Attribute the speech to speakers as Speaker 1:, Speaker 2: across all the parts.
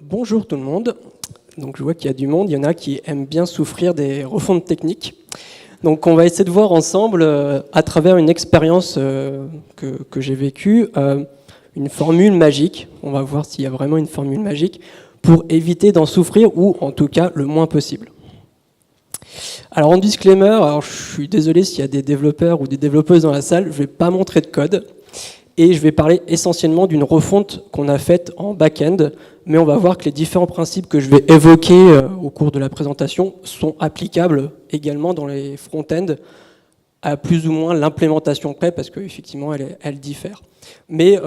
Speaker 1: Bonjour tout le monde. Donc je vois qu'il y a du monde, il y en a qui aiment bien souffrir des refontes techniques. Donc on va essayer de voir ensemble, à travers une expérience que j'ai vécue, une formule magique. On va voir s'il y a vraiment une formule magique pour éviter d'en souffrir, ou en tout cas le moins possible. Alors en disclaimer, alors je suis désolé s'il y a des développeurs ou des développeuses dans la salle, je ne vais pas montrer de code. Et je vais parler essentiellement d'une refonte qu'on a faite en back-end, mais on va voir que les différents principes que je vais évoquer au cours de la présentation sont applicables également dans les front-end, à plus ou moins l'implémentation près, parce qu'effectivement elle diffère. Mais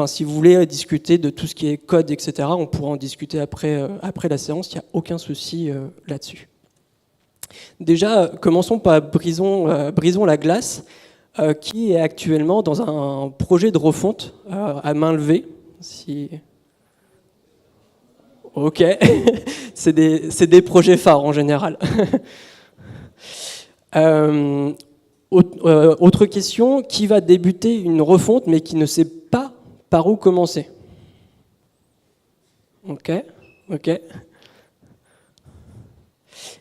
Speaker 1: si vous voulez discuter de tout ce qui est code, etc., on pourra en discuter après la séance, il n'y a aucun souci là-dessus. Déjà, commençons par brisons la glace. Qui est actuellement dans un projet de refonte à main levée. Ok, c'est des projets phares en général. Autre question, qui va débuter une refonte mais qui ne sait pas par où commencer? Ok.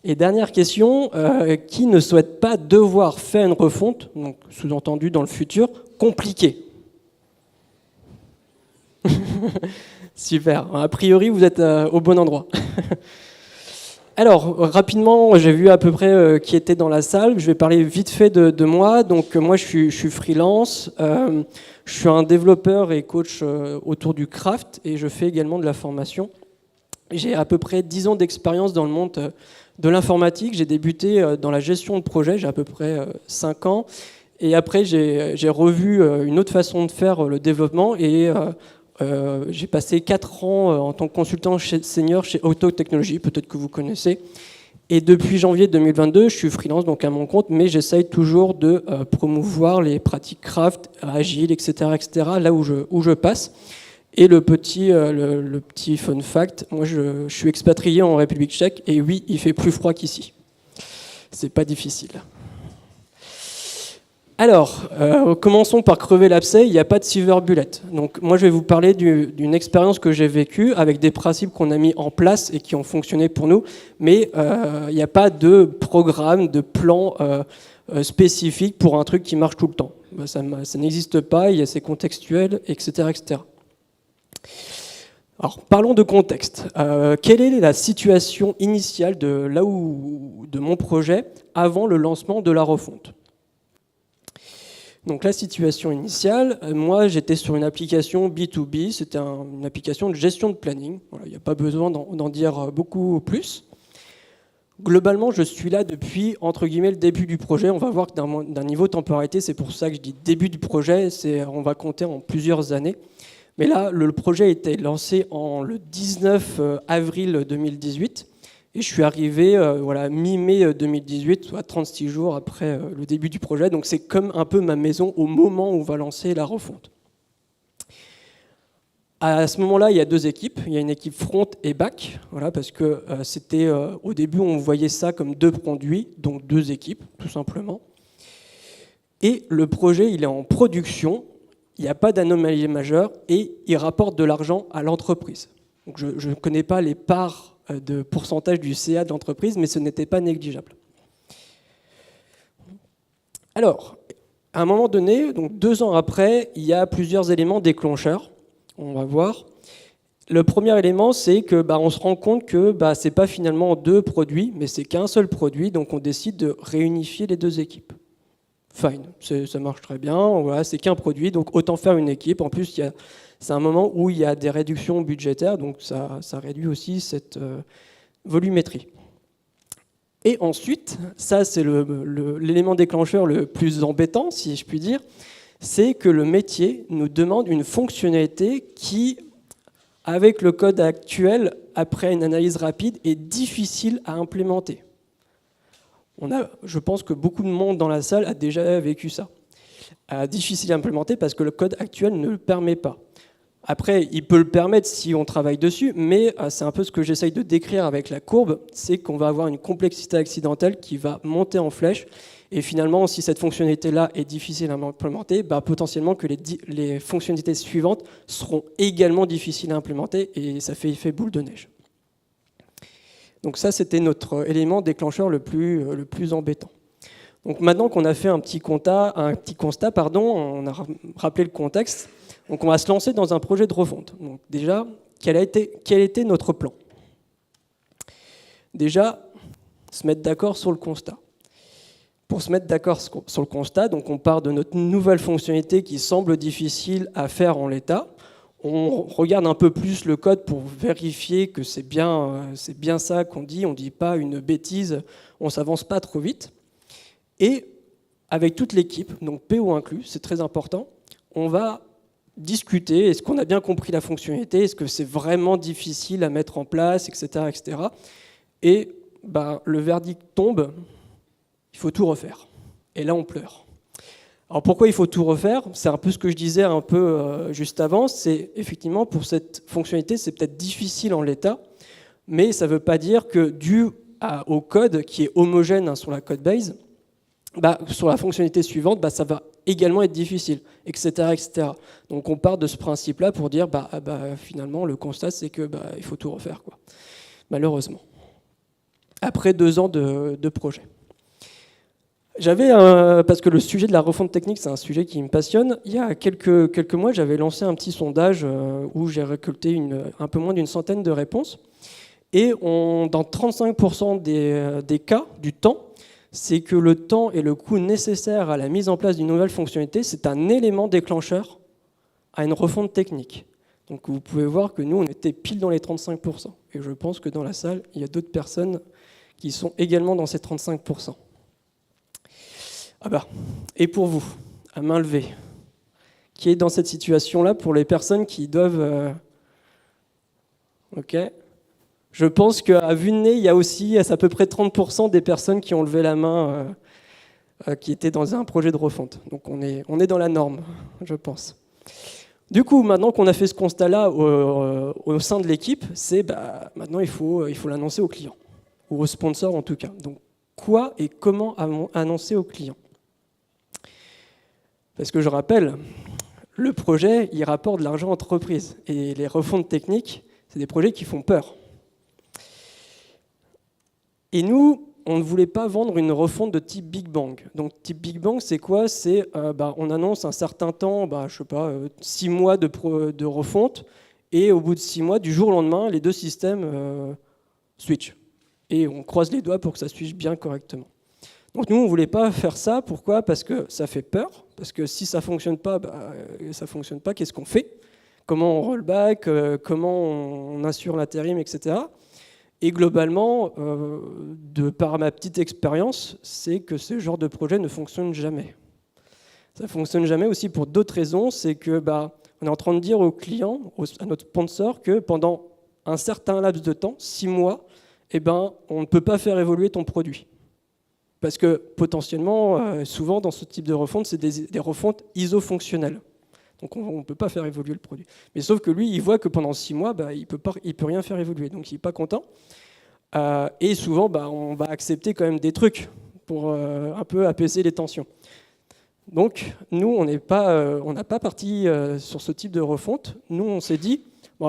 Speaker 1: Et dernière question, qui ne souhaite pas devoir faire une refonte, donc sous-entendu dans le futur, compliquée? Super, a priori vous êtes au bon endroit. Alors, rapidement, j'ai vu à peu près qui était dans la salle, je vais parler vite fait de moi. Donc moi je suis freelance, je suis un développeur et coach autour du craft et je fais également de la formation. J'ai à peu près 10 ans d'expérience dans le monde de l'informatique. J'ai débuté dans la gestion de projet, j'ai à peu près 5 ans. Et après, j'ai revu une autre façon de faire le développement et j'ai passé 4 ans en tant que consultant senior chez Auto Technologies, peut-être que vous connaissez. Et depuis janvier 2022, je suis freelance, donc à mon compte, mais j'essaye toujours de promouvoir les pratiques craft, agiles, etc., là où je passe. Et le petit fun fact, moi je suis expatrié en République tchèque et oui, il fait plus froid qu'ici. C'est pas difficile. Alors, commençons par crever l'abcès, il n'y a pas de silver bullet. Donc moi je vais vous parler d'une expérience que j'ai vécue avec des principes qu'on a mis en place et qui ont fonctionné pour nous, mais il n'y a pas de programme, de plan spécifique pour un truc qui marche tout le temps. Ça n'existe pas, c'est contextuel, etc., etc. Alors, parlons de contexte. Quelle est la situation initiale de mon projet avant le lancement de la refonte? Donc la situation initiale, moi j'étais sur une application B2B, c'était une application de gestion de planning. Voilà, il n'y a pas besoin d'en dire beaucoup plus. Globalement, je suis là depuis, entre guillemets, le début du projet. On va voir que d'un niveau de temporalité, c'est pour ça que je dis début du projet, on va compter en plusieurs années. Mais là, le projet a été lancé le 19 avril 2018 et je suis arrivé mi-mai 2018, soit 36 jours après le début du projet. Donc c'est comme un peu ma maison au moment où on va lancer la refonte. À ce moment-là, il y a 2 équipes. Il y a une équipe front et back, parce que c'était au début, on voyait ça comme 2 produits, donc 2 équipes, tout simplement. Et le projet, il est en production. Il n'y a pas d'anomalie majeure et il rapporte de l'argent à l'entreprise. Donc je ne connais pas les parts de pourcentage du CA de l'entreprise, mais ce n'était pas négligeable. Alors, à un moment donné, donc 2 ans après, il y a plusieurs éléments déclencheurs. On va voir. Le premier élément, c'est que on se rend compte que ce n'est pas finalement 2 produits, mais c'est qu'un seul produit, donc on décide de réunifier les 2 équipes. Fine, ça marche très bien, voilà, c'est qu'un produit, donc autant faire une équipe. En plus, c'est un moment où il y a des réductions budgétaires, donc ça réduit aussi cette volumétrie. Et ensuite, ça c'est l'élément déclencheur le plus embêtant, si je puis dire, c'est que le métier nous demande une fonctionnalité qui, avec le code actuel, après une analyse rapide, est difficile à implémenter. Je pense que beaucoup de monde dans la salle a déjà vécu ça. Difficile à implémenter parce que le code actuel ne le permet pas. Après, il peut le permettre si on travaille dessus, mais c'est un peu ce que j'essaye de décrire avec la courbe, c'est qu'on va avoir une complexité accidentelle qui va monter en flèche, et finalement, si cette fonctionnalité-là est difficile à implémenter, potentiellement que les fonctionnalités suivantes seront également difficiles à implémenter, et ça fait effet boule de neige. Donc ça, c'était notre élément déclencheur le plus embêtant. Donc maintenant qu'on a fait un petit constat, on a rappelé le contexte, donc on va se lancer dans un projet de refonte. Donc déjà, quel était notre plan? Déjà, se mettre d'accord sur le constat. Pour se mettre d'accord sur le constat, donc on part de notre nouvelle fonctionnalité qui semble difficile à faire en l'état. On regarde un peu plus le code pour vérifier que c'est bien ça qu'on dit, on ne dit pas une bêtise, on ne s'avance pas trop vite. Et avec toute l'équipe, donc PO inclus, c'est très important, on va discuter, est-ce qu'on a bien compris la fonctionnalité, est-ce que c'est vraiment difficile à mettre en place, etc. etc. Et le verdict tombe, il faut tout refaire. Et là, on pleure. Alors pourquoi il faut tout refaire? C'est un peu ce que je disais un peu juste avant, c'est effectivement pour cette fonctionnalité, c'est peut-être difficile en l'état, mais ça ne veut pas dire que dû au code qui est homogène sur la code base, sur la fonctionnalité suivante, ça va également être difficile, etc., etc. Donc on part de ce principe-là pour dire, finalement, le constat, c'est que il faut tout refaire, quoi. Malheureusement. Après 2 ans de projet. Parce que le sujet de la refonte technique, c'est un sujet qui me passionne, il y a quelques mois, j'avais lancé un petit sondage où j'ai récolté un peu moins d'une centaine de réponses. Et dans 35% des cas, du temps, c'est que le temps et le coût nécessaire à la mise en place d'une nouvelle fonctionnalité, c'est un élément déclencheur à une refonte technique. Donc vous pouvez voir que nous, on était pile dans les 35%. Et je pense que dans la salle, il y a d'autres personnes qui sont également dans ces 35%. Et pour vous, à main levée, qui est dans cette situation-là pour les personnes qui doivent... Ok. Je pense qu'à vue de nez, il y a aussi à peu près 30% des personnes qui ont levé la main qui étaient dans un projet de refonte. Donc on est dans la norme, je pense. Du coup, maintenant qu'on a fait ce constat-là au sein de l'équipe, c'est maintenant il faut l'annoncer au client, ou au sponsor en tout cas. Donc quoi et comment annoncer au client? Parce que je rappelle, le projet, il rapporte de l'argent à l'entreprise. Et les refontes techniques, c'est des projets qui font peur. Et nous, on ne voulait pas vendre une refonte de type Big Bang. Donc type Big Bang, c'est quoi? C'est on annonce un certain temps, 6 mois de refonte, et au bout de 6 mois, du jour au lendemain, les deux systèmes switchent. Et on croise les doigts pour que ça switche bien correctement. Donc nous, on ne voulait pas faire ça. Pourquoi? Parce que ça fait peur. Parce que si ça ne fonctionne pas, ça ne fonctionne pas. Qu'est-ce qu'on fait? Comment on rollback? Comment on assure l'intérim, etc. Et globalement, par ma petite expérience, c'est que ce genre de projet ne fonctionne jamais. Ça ne fonctionne jamais aussi pour d'autres raisons. C'est que on est en train de dire au client, à notre sponsor, que pendant un certain laps de temps, 6 mois, on ne peut pas faire évoluer ton produit. Parce que potentiellement, souvent dans ce type de refonte, c'est des refontes iso-fonctionnelles. Donc on ne peut pas faire évoluer le produit. Mais sauf que lui, il voit que pendant 6 mois, il peut rien faire évoluer. Donc il n'est pas content. Et souvent, on va accepter quand même des trucs pour un peu apaiser les tensions. Donc nous, on n'a pas parti sur ce type de refonte. Nous, on s'est dit,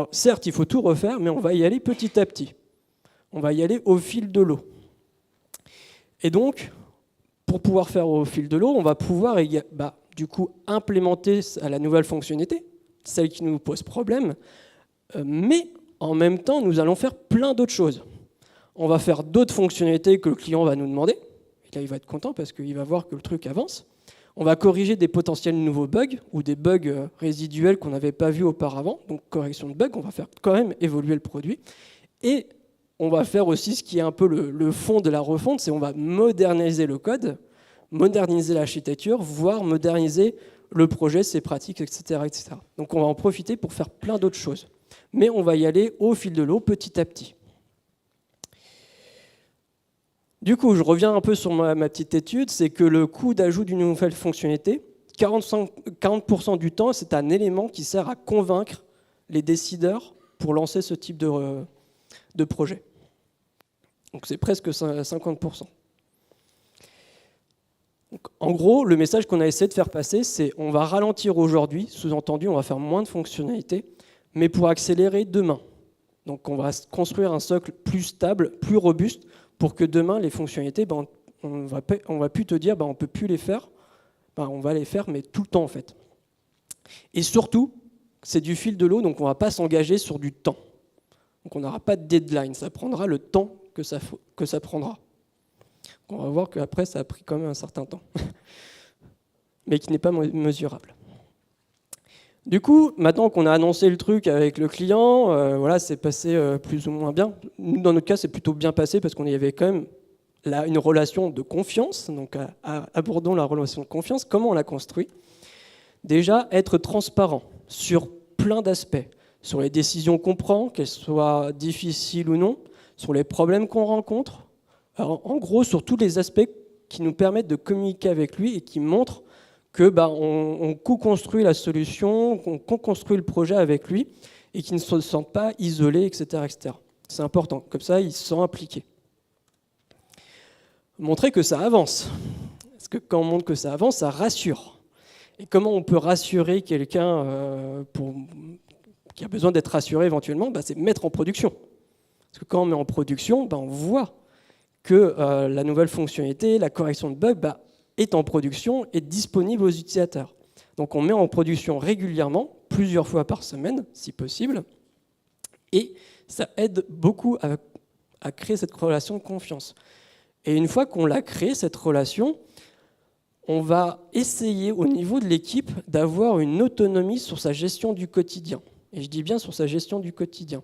Speaker 1: certes, il faut tout refaire, mais on va y aller petit à petit. On va y aller au fil de l'eau. Et donc, pour pouvoir faire au fil de l'eau, on va pouvoir du coup implémenter la nouvelle fonctionnalité, celle qui nous pose problème, mais en même temps, nous allons faire plein d'autres choses. On va faire d'autres fonctionnalités que le client va nous demander. Et là, il va être content parce qu'il va voir que le truc avance. On va corriger des potentiels nouveaux bugs ou des bugs résiduels qu'on n'avait pas vus auparavant. Donc, correction de bugs, on va faire quand même évoluer le produit. Et on va faire aussi ce qui est un peu le fond de la refonte, c'est on va moderniser le code, moderniser l'architecture, voire moderniser le projet, ses pratiques, etc., etc. Donc on va en profiter pour faire plein d'autres choses. Mais on va y aller au fil de l'eau, petit à petit. Du coup, je reviens un peu sur ma petite étude, c'est que le coût d'ajout d'une nouvelle fonctionnalité, 40% du temps, c'est un élément qui sert à convaincre les décideurs pour lancer ce type de projet. Donc c'est presque 50%. Donc, en gros, le message qu'on a essayé de faire passer, c'est on va ralentir aujourd'hui, sous-entendu, on va faire moins de fonctionnalités, mais pour accélérer demain. Donc on va construire un socle plus stable, plus robuste, pour que demain, les fonctionnalités, on va plus te dire on ne peut plus les faire, on va les faire, mais tout le temps en fait. Et surtout, c'est du fil de l'eau, donc on ne va pas s'engager sur du temps. Donc on n'aura pas de deadline, ça prendra le temps que ça prendra. On va voir qu'après, ça a pris quand même un certain temps, mais qui n'est pas mesurable. Du coup, maintenant qu'on a annoncé le truc avec le client, voilà, c'est passé plus ou moins bien. Nous, dans notre cas, c'est plutôt bien passé parce qu'on y avait quand même là une relation de confiance. Donc, abordons la relation de confiance. Comment on la construit ? Déjà, être transparent sur plein d'aspects, sur les décisions qu'on prend, qu'elles soient difficiles ou non, sur les problèmes qu'on rencontre. Alors, en gros, sur tous les aspects qui nous permettent de communiquer avec lui et qui montrent que on co-construit la solution, qu'on co-construit le projet avec lui et qu'il ne se sent pas isolé, etc., etc. C'est important, comme ça, il se sent impliqué. Montrer que ça avance. Parce que quand on montre que ça avance, ça rassure. Et comment on peut rassurer quelqu'un qui a besoin d'être rassuré éventuellement ? C'est mettre en production. Parce que quand on met en production, on voit que la nouvelle fonctionnalité, la correction de bugs, est en production et disponible aux utilisateurs. Donc on met en production régulièrement, plusieurs fois par semaine, si possible, et ça aide beaucoup à créer cette relation de confiance. Et une fois qu'on l'a créée, cette relation, on va essayer au niveau de l'équipe d'avoir une autonomie sur sa gestion du quotidien. Et je dis bien sur sa gestion du quotidien.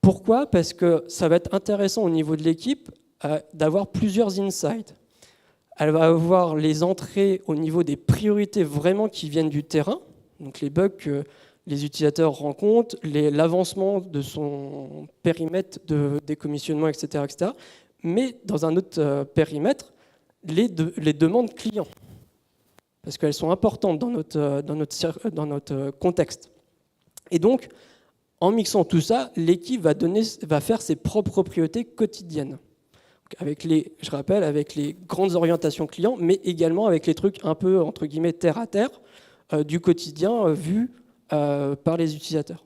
Speaker 1: Pourquoi ? Parce que ça va être intéressant au niveau de l'équipe d'avoir plusieurs insights. Elle va avoir les entrées au niveau des priorités vraiment qui viennent du terrain, donc les bugs que les utilisateurs rencontrent, l'avancement de son périmètre de décommissionnement, etc., etc. Mais dans un autre périmètre, les demandes clients, parce qu'elles sont importantes dans notre contexte. Et donc, en mixant tout ça, l'équipe va faire ses propres priorités quotidiennes. Avec je rappelle, avec les grandes orientations clients, mais également avec les trucs un peu, entre guillemets, terre à terre, du quotidien vu par les utilisateurs.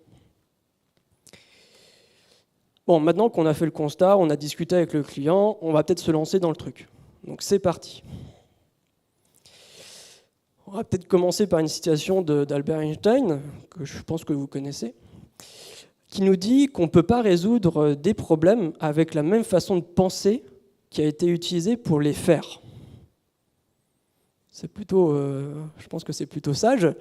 Speaker 1: Bon, maintenant qu'on a fait le constat, on a discuté avec le client, on va peut-être se lancer dans le truc. Donc c'est parti. On va peut-être commencer par une citation d'Albert Einstein, que je pense que vous connaissez, qui nous dit qu'on ne peut pas résoudre des problèmes avec la même façon de penser qui a été utilisé pour les faire. C'est plutôt, je pense que c'est plutôt sage.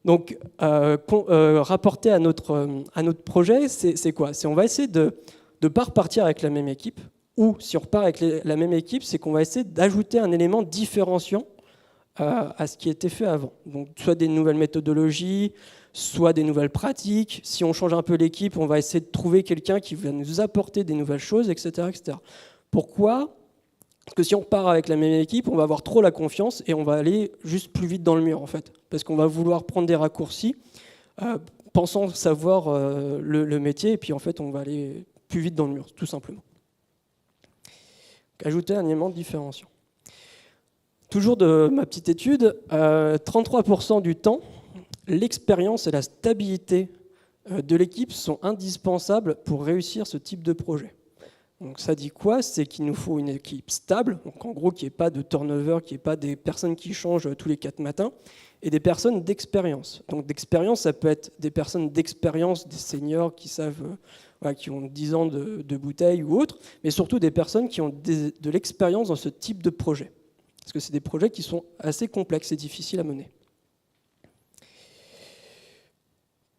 Speaker 1: Donc, rapporté à notre projet, c'est quoi ? C'est on va essayer de ne pas repartir avec la même équipe, ou si on repart avec la même équipe, c'est qu'on va essayer d'ajouter un élément différenciant à ce qui était fait avant. Donc, soit des nouvelles méthodologies, soit des nouvelles pratiques. Si on change un peu l'équipe, on va essayer de trouver quelqu'un qui va nous apporter des nouvelles choses, etc., etc. Pourquoi ? Parce que si on repart avec la même équipe, on va avoir trop la confiance et on va aller juste plus vite dans le mur, en fait. Parce qu'on va vouloir prendre des raccourcis, pensant savoir le métier, et puis en fait, on va aller plus vite dans le mur, tout simplement. Ajouter un élément différenciant. Toujours de ma petite étude, 33% du temps, l'expérience et la stabilité de l'équipe sont indispensables pour réussir ce type de projet. Donc ça dit quoi ? C'est qu'il nous faut une équipe stable, donc en gros qu'il n'y ait pas de turnover, qu'il n'y ait pas des personnes qui changent tous les 4 matins, et des personnes d'expérience. Donc d'expérience, ça peut être des personnes d'expérience, des seniors qui savent, qui ont 10 ans de bouteille ou autre, mais surtout des personnes qui ont de l'expérience dans ce type de projet. Parce que c'est des projets qui sont assez complexes et difficiles à mener.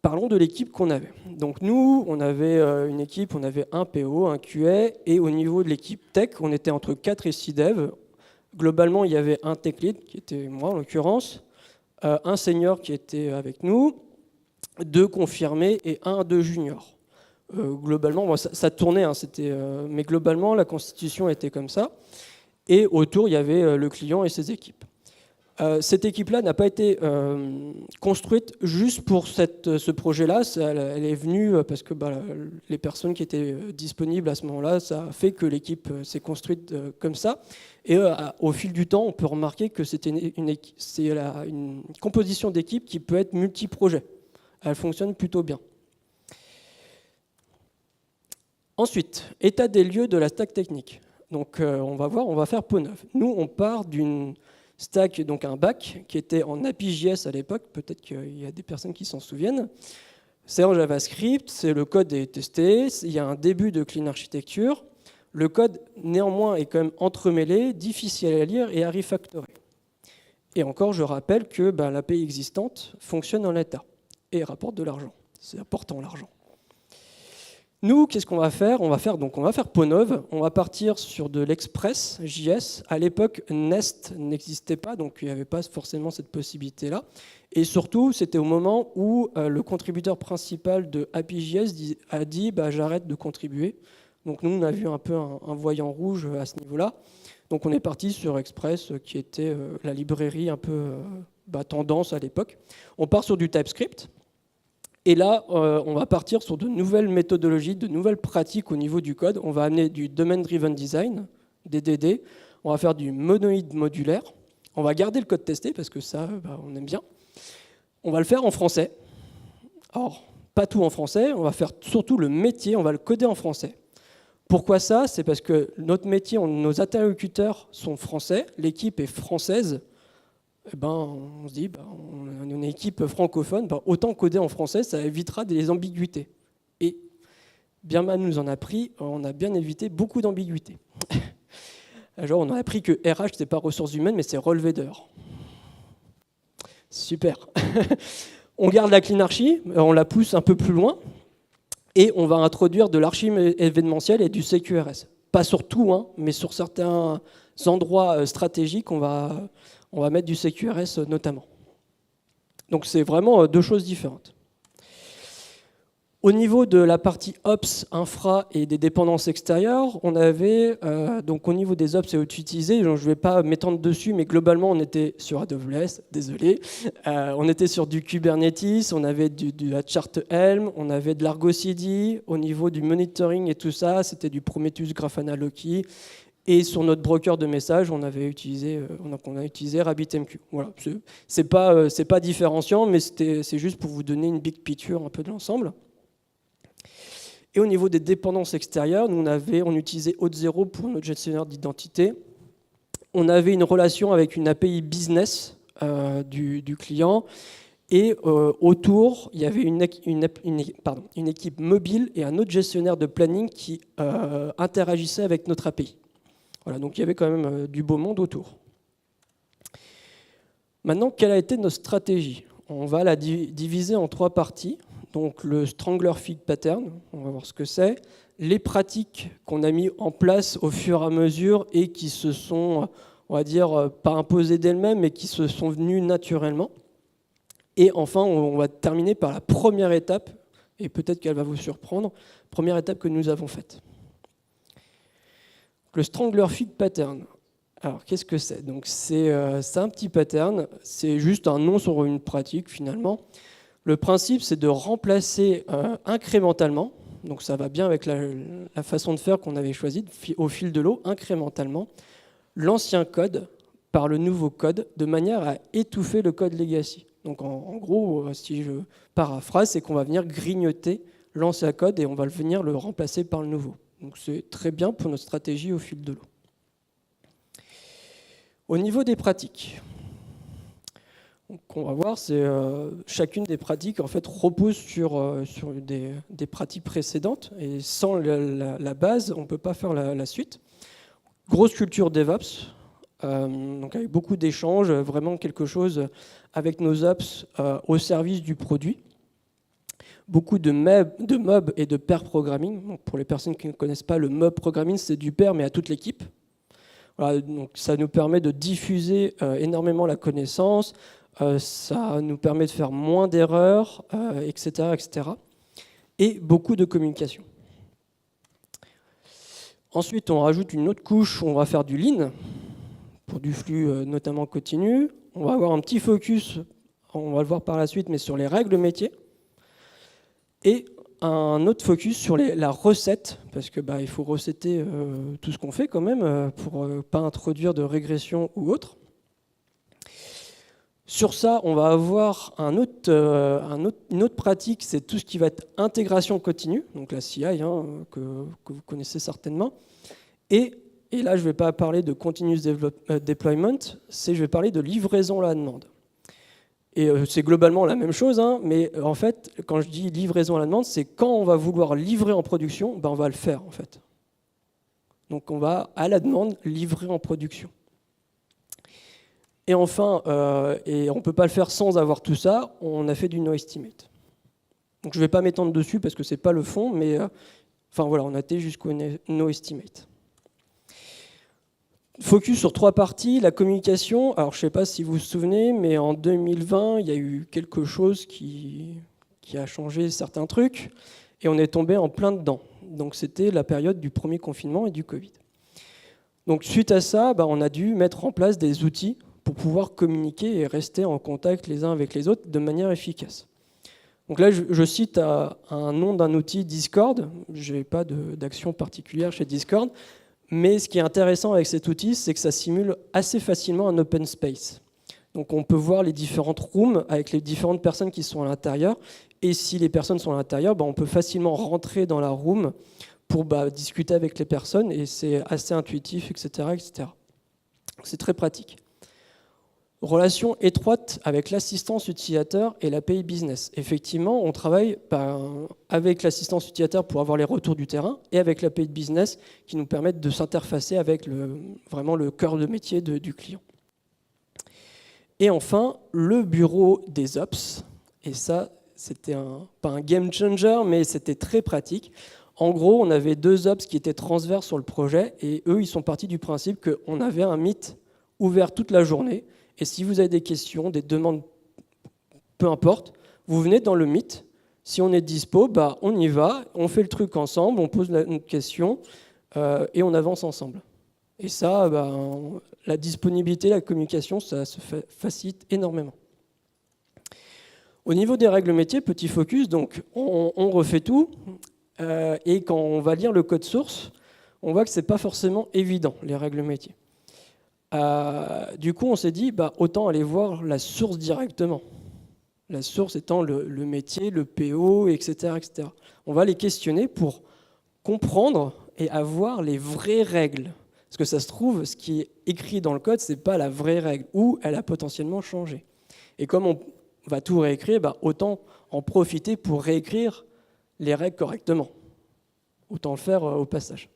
Speaker 1: Parlons de l'équipe qu'on avait. Donc nous, on avait une équipe, on avait un PO, un QA, et au niveau de l'équipe tech, on était entre 4 et 6 devs. Globalement, il y avait un tech lead, qui était moi en l'occurrence, un senior qui était avec nous, 2 confirmés et 2 juniors. Globalement, ça tournait, mais globalement, la constitution était comme ça. Et autour, il y avait le client et ses équipes. Cette équipe-là n'a pas été construite juste pour ce projet-là. Elle est venue parce que les personnes qui étaient disponibles à ce moment-là, ça a fait que l'équipe s'est construite comme ça. Et au fil du temps, on peut remarquer que c'est une composition d'équipe qui peut être multi-projet. Elle fonctionne plutôt bien. Ensuite, état des lieux de la stack technique. Donc on va faire peau neuve. Nous, on part d'une stack, donc un back, qui était en API.js à l'époque, peut-être qu'il y a des personnes qui s'en souviennent. C'est en JavaScript, le code est testé, il y a un début de clean architecture. Le code, néanmoins, est quand même entremêlé, difficile à lire et à refactorer. Et encore, je rappelle que l'API existante fonctionne en l'état et rapporte de l'argent. C'est important, l'argent. Nous, qu'est-ce qu'on va faire ? On va faire peau neuve. On va partir sur de l'Express.js. À l'époque, Nest n'existait pas, donc il n'y avait pas forcément cette possibilité-là. Et surtout, c'était au moment où le contributeur principal de API.js a dit j'arrête de contribuer. Donc nous, on a vu un peu un voyant rouge à ce niveau-là. Donc on est parti sur Express, qui était la librairie un peu tendance à l'époque. On part sur du TypeScript. Et là, on va partir sur de nouvelles méthodologies, de nouvelles pratiques au niveau du code. On va amener du Domain-Driven Design, DDD. On va faire du monoïde modulaire. On va garder le code testé, parce que ça, on aime bien. On va le faire en français. Or, pas tout en français. On va faire surtout le métier, on va le coder en français. Pourquoi ça ? C'est parce que notre métier, nos interlocuteurs sont français, l'équipe est française. On se dit, on est une équipe francophone, autant coder en français, ça évitera des ambiguïtés. Et bien mal nous en a pris, on a bien évité beaucoup d'ambiguïtés. Genre, on a appris que RH, c'est pas ressources humaines, mais c'est relevé d'heures. Super. On garde la clean archi, on la pousse un peu plus loin, et on va introduire de l'archi événementiel et du CQRS. Pas sur tout, mais sur certains endroits stratégiques, on va mettre du CQRS notamment. Donc c'est vraiment deux choses différentes. Au niveau de la partie Ops, Infra et des dépendances extérieures, on avait, donc au niveau des Ops et utilisés, je ne vais pas m'étendre dessus, mais globalement on était sur AWS, désolé, on était sur du Kubernetes, on avait de la chart Helm, on avait de l'Argo CD, au niveau du monitoring et tout ça, c'était du Prometheus, Grafana, Loki. Et sur notre broker de messages, on a utilisé RabbitMQ. Voilà, c'est pas différenciant, mais c'est juste pour vous donner une big picture un peu de l'ensemble. Et au niveau des dépendances extérieures, on utilisait Auth0 pour notre gestionnaire d'identité. On avait une relation avec une API business du client. Et autour, il y avait une équipe mobile et un autre gestionnaire de planning qui interagissait avec notre API. Voilà, donc il y avait quand même du beau monde autour. Maintenant, quelle a été notre stratégie ? On va la diviser en trois parties. Donc le Strangler Fig Pattern, on va voir ce que c'est. Les pratiques qu'on a mis en place au fur et à mesure et qui se sont, on va dire, pas imposées d'elles-mêmes, mais qui se sont venues naturellement. Et enfin, on va terminer par la première étape, et peut-être qu'elle va vous surprendre, première étape que nous avons faite. Le Strangler Fig Pattern. Alors, qu'est-ce que c'est ? Donc, c'est un petit pattern, c'est juste un nom sur une pratique finalement. Le principe, c'est de remplacer incrémentalement, donc ça va bien avec la façon de faire qu'on avait choisie au fil de l'eau, incrémentalement, l'ancien code par le nouveau code, de manière à étouffer le code legacy. Donc, en gros, si je paraphrase, c'est qu'on va venir grignoter l'ancien code et on va venir le remplacer par le nouveau. Donc c'est très bien pour notre stratégie au fil de l'eau. Au niveau des pratiques, donc on va voir, chacune des pratiques en fait repose sur des pratiques précédentes et sans la base, on ne peut pas faire la suite. Grosse culture DevOps, donc avec beaucoup d'échanges, vraiment quelque chose avec nos ops au service du produit. Beaucoup de mob et de pair programming. Donc pour les personnes qui ne connaissent pas, le mob programming, c'est du pair, mais à toute l'équipe. Voilà, donc ça nous permet de diffuser énormément la connaissance, ça nous permet de faire moins d'erreurs, etc., etc. Et beaucoup de communication. Ensuite, on rajoute une autre couche où on va faire du lean, pour du flux notamment continu. on va avoir un petit focus, on va le voir par la suite, mais sur les règles métiers, et un autre focus sur la recette, parce que il faut recetter tout ce qu'on fait quand même, pour pas introduire de régression ou autre. Sur ça, on va avoir une autre pratique, c'est tout ce qui va être intégration continue, donc la CI, que vous connaissez certainement. Et là, je ne vais pas parler de continuous deployment, je vais parler de livraison à la demande. Et c'est globalement la même chose, mais en fait, quand je dis livraison à la demande, c'est quand on va vouloir livrer en production, on va le faire en fait. Donc on va, à la demande, livrer en production. Et enfin, et on ne peut pas le faire sans avoir tout ça, on a fait du no-estimate. Donc je ne vais pas m'étendre dessus parce que ce n'est pas le fond, mais enfin voilà, on a été jusqu'au no-estimate. Focus sur 3 parties, la communication. Alors je ne sais pas si vous vous souvenez, mais en 2020, il y a eu quelque chose qui a changé certains trucs, et on est tombé en plein dedans. Donc c'était la période du premier confinement et du Covid. Donc suite à ça, on a dû mettre en place des outils pour pouvoir communiquer et rester en contact les uns avec les autres de manière efficace. Donc là, je cite un nom d'un outil Discord. Je n'ai pas d'action particulière chez Discord, mais ce qui est intéressant avec cet outil, c'est que ça simule assez facilement un open space. Donc on peut voir les différentes rooms avec les différentes personnes qui sont à l'intérieur, et si les personnes sont à l'intérieur, on peut facilement rentrer dans la room pour discuter avec les personnes, et c'est assez intuitif, etc. etc. C'est très pratique. Relation étroite avec l'assistance utilisateur et l'API business. Effectivement, on travaille avec l'assistance utilisateur pour avoir les retours du terrain et avec l'API business qui nous permettent de s'interfacer avec vraiment le cœur de métier du client. Et enfin, le bureau des ops. Et ça, c'était pas un game changer, mais c'était très pratique. En gros, on avait 2 ops qui étaient transverses sur le projet et eux, ils sont partis du principe qu'on avait un Meet ouvert toute la journée. Et si vous avez des questions, des demandes, peu importe, vous venez dans le Meet. Si on est dispo, on y va, on fait le truc ensemble, on pose une question et on avance ensemble. Et ça, la disponibilité, la communication, ça se facilite énormément. Au niveau des règles métiers, petit focus, donc on refait tout. Et quand on va lire le code source, on voit que ce n'est pas forcément évident, les règles métiers. Du coup, on s'est dit, autant aller voir la source directement. La source étant le métier, le PO, etc., etc. On va les questionner pour comprendre et avoir les vraies règles. Parce que ça se trouve, ce qui est écrit dans le code, ce n'est pas la vraie règle, ou elle a potentiellement changé. Et comme on va tout réécrire, autant en profiter pour réécrire les règles correctement. Autant le faire au passage.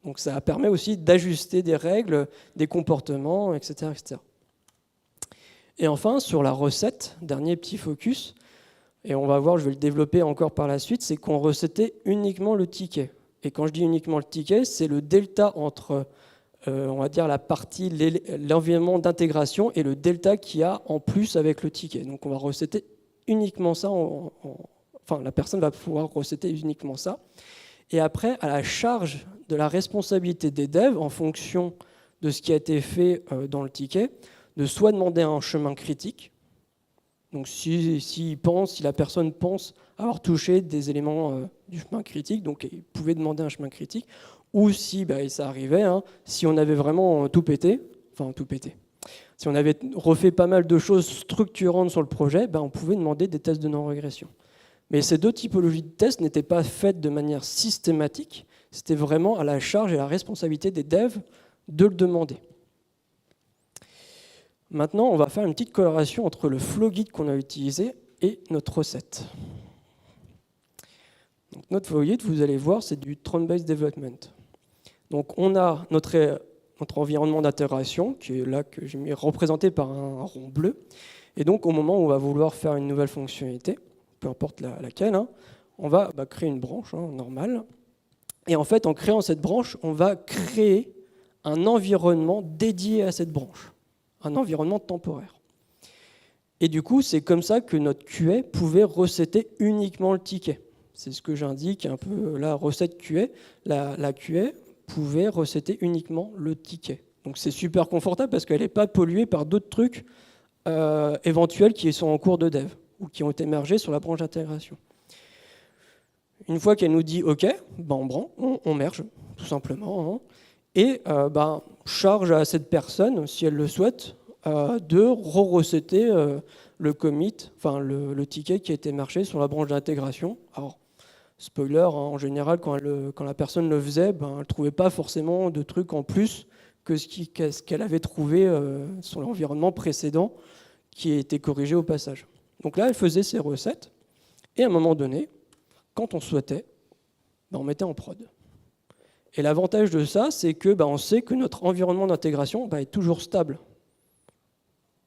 Speaker 1: Donc ça permet aussi d'ajuster des règles, des comportements, etc., etc. Et enfin, sur la recette, dernier petit focus, et on va voir, je vais le développer encore par la suite, c'est qu'on recettait uniquement le ticket. Et quand je dis uniquement le ticket, c'est le delta entre, on va dire, la partie, l'environnement d'intégration et le delta qu'il y a en plus avec le ticket. Donc on va recetter uniquement ça, enfin la personne va pouvoir recetter uniquement ça. Et après, à la charge de la responsabilité des devs, en fonction de ce qui a été fait dans le ticket, de soit demander un chemin critique. Donc si la personne pense avoir touché des éléments du chemin critique, donc il pouvait demander un chemin critique, ou si, et ça arrivait, si on avait vraiment tout pété, si on avait refait pas mal de choses structurantes sur le projet, on pouvait demander des tests de non-régression. Mais ces 2 typologies de tests n'étaient pas faites de manière systématique, c'était vraiment à la charge et à la responsabilité des devs de le demander. Maintenant, on va faire une petite corrélation entre le flow guide qu'on a utilisé et notre recette. Donc, notre flow guide, vous allez voir, c'est du Tron-based development. Donc on a notre environnement d'intégration, qui est là que j'ai mis représenté par un rond bleu. Et donc au moment où on va vouloir faire une nouvelle fonctionnalité, peu importe laquelle, on va créer une branche normale. Et en fait, en créant cette branche, on va créer un environnement dédié à cette branche, un environnement temporaire. Et du coup, c'est comme ça que notre QA pouvait recetter uniquement le ticket. C'est ce que j'indique un peu la recette QA. La QA pouvait recetter uniquement le ticket. Donc c'est super confortable parce qu'elle n'est pas polluée par d'autres trucs éventuelles qui sont en cours de dev ou qui ont été mergées sur la branche d'intégration. Une fois qu'elle nous dit OK, on merge, tout simplement, hein, et charge à cette personne, si elle le souhaite, de re-recetter le commit, enfin le ticket qui a été mergé sur la branche d'intégration. Alors, spoiler, hein, en général, quand la personne le faisait, elle ne trouvait pas forcément de trucs en plus que ce qu'elle avait trouvé sur l'environnement précédent qui a été corrigé au passage. Donc là, elle faisait ses recettes, et à un moment donné, quand on souhaitait, on mettait en prod. Et l'avantage de ça, c'est que on sait que notre environnement d'intégration est toujours stable.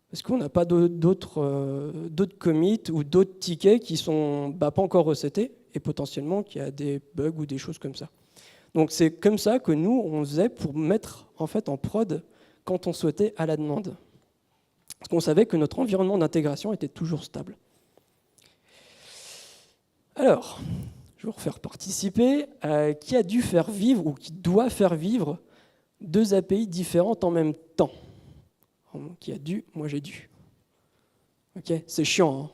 Speaker 1: Parce qu'on n'a pas d'autres commits ou d'autres tickets qui ne sont pas encore recettés et potentiellement qu'il y a des bugs ou des choses comme ça. Donc c'est comme ça que nous, on faisait pour mettre en prod quand on souhaitait à la demande. Parce qu'on savait que notre environnement d'intégration était toujours stable. Alors, je vais vous refaire participer, qui a dû faire vivre ou qui doit faire vivre 2 API différentes en même temps. Qui a dû, moi j'ai dû. Ok, c'est chiant.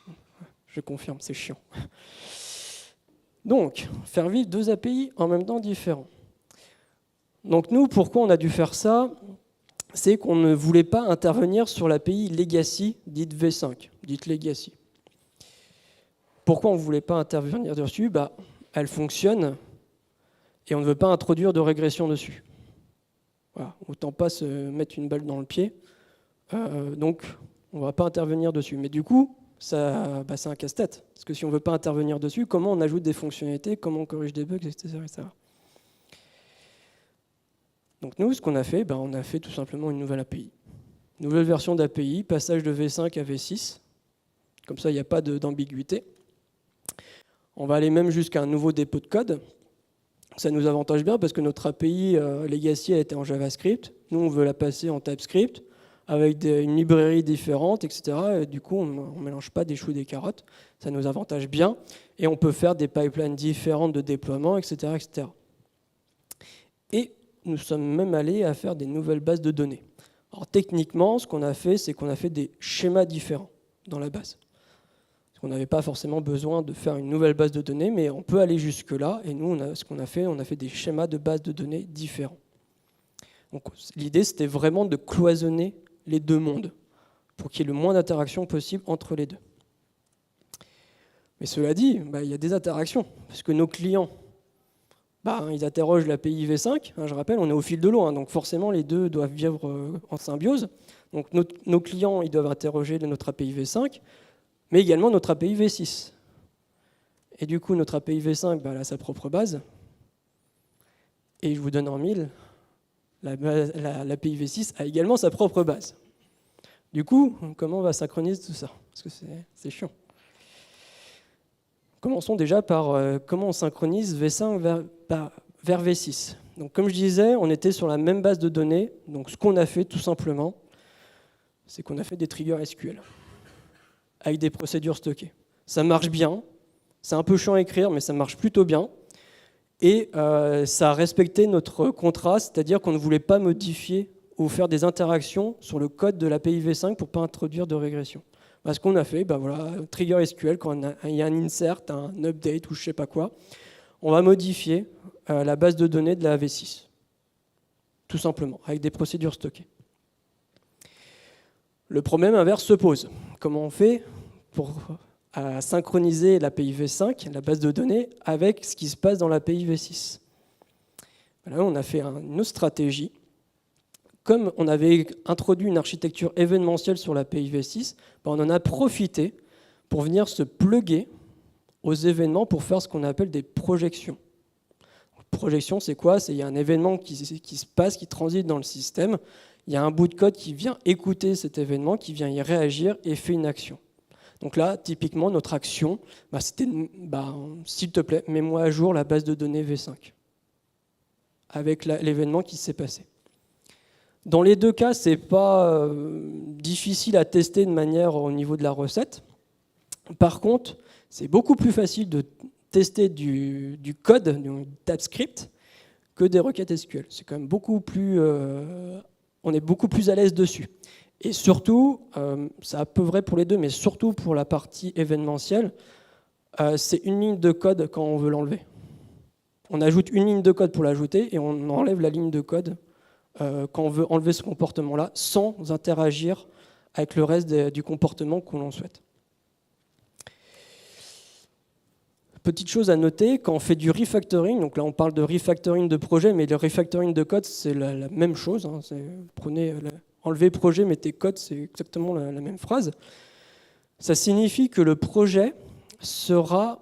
Speaker 1: Hein, je confirme, c'est chiant. Donc, faire vivre 2 API en même temps différents. Donc nous, pourquoi on a dû faire ça? C'est qu'on ne voulait pas intervenir sur l'API Legacy, dite V5, dite Legacy. Pourquoi on ne voulait pas intervenir dessus? Elle fonctionne et on ne veut pas introduire de régression dessus. Voilà, autant pas se mettre une balle dans le pied. Donc, on ne va pas intervenir dessus. Mais du coup, c'est un casse-tête. Parce que si on ne veut pas intervenir dessus, comment on ajoute des fonctionnalités, comment on corrige des bugs, etc. etc. Donc nous, ce qu'on a fait, on a fait tout simplement une nouvelle API. Nouvelle version d'API, passage de V5 à V6. Comme ça, il n'y a pas d'ambiguïté. On va aller même jusqu'à un nouveau dépôt de code. Ça nous avantage bien parce que notre API Legacy a été en JavaScript. Nous, on veut la passer en TypeScript avec une librairie différente, etc. Et du coup, on ne mélange pas des choux et des carottes. Ça nous avantage bien. Et on peut faire des pipelines différentes de déploiement, etc. etc. Et nous sommes même allés à faire des nouvelles bases de données. Alors techniquement, ce qu'on a fait, c'est qu'on a fait des schémas différents dans la base. On n'avait pas forcément besoin de faire une nouvelle base de données, mais on peut aller jusque-là. Et nous, ce qu'on a fait des schémas de base de données différents. Donc, l'idée, c'était vraiment de cloisonner les 2 mondes pour qu'il y ait le moins d'interactions possible entre les 2. Mais cela dit, il y a des interactions, parce que nos clients, ils interrogent l'API V5. Je rappelle, on est au fil de l'eau, donc forcément, les 2 doivent vivre en symbiose. Donc, nos clients, ils doivent interroger notre API V5, mais également notre API V6. Et du coup, notre API V5, elle a sa propre base. Et je vous donne en mille, l'API V6 a également sa propre base. Du coup, comment on va synchroniser tout ça? Parce que c'est chiant. Commençons déjà par comment on synchronise V5 vers V6. Donc, comme je disais, on était sur la même base de données. Donc, ce qu'on a fait, tout simplement, c'est qu'on a fait des triggers SQL avec des procédures stockées. Ça marche bien, c'est un peu chiant à écrire, mais ça marche plutôt bien. Et ça a respecté notre contrat, c'est-à-dire qu'on ne voulait pas modifier ou faire des interactions sur le code de l'API V5 pour ne pas introduire de régression. Ce qu'on a fait, trigger SQL, quand il y a un insert, un update ou je ne sais pas quoi, on va modifier la base de données de la V6. Tout simplement, avec des procédures stockées. Le problème inverse se pose. Comment on fait pour synchroniser l'API V5, la base de données, avec ce qui se passe dans l'API V6? Là, on a fait une autre stratégie. Comme on avait introduit une architecture événementielle sur l'API V6, on en a profité pour venir se plugger aux événements pour faire ce qu'on appelle des projections. Projection, c'est quoi? Il y a un événement qui se passe, qui transite dans le système. Il y a un bout de code qui vient écouter cet événement, qui vient y réagir et fait une action. Donc là, typiquement, notre action, c'était, s'il te plaît, mets-moi à jour la base de données V5 avec l'événement qui s'est passé. Dans les 2 cas, ce n'est pas difficile à tester de manière au niveau de la recette. Par contre, c'est beaucoup plus facile de tester du code, du TypeScript, que des requêtes SQL. C'est quand même beaucoup plus... on est beaucoup plus à l'aise dessus. Et surtout, c'est un peu vrai pour les deux, mais surtout pour la partie événementielle, c'est une ligne de code quand on veut l'enlever. On ajoute une ligne de code pour l'ajouter et on enlève la ligne de code quand on veut enlever ce comportement-là sans interagir avec le reste du comportement que l'on souhaite. Petite chose à noter, quand on fait du refactoring, donc là on parle de refactoring de projet, mais le refactoring de code c'est la même chose. Hein, prenez enlever projet, mettez code, c'est exactement la même phrase. Ça signifie que le projet sera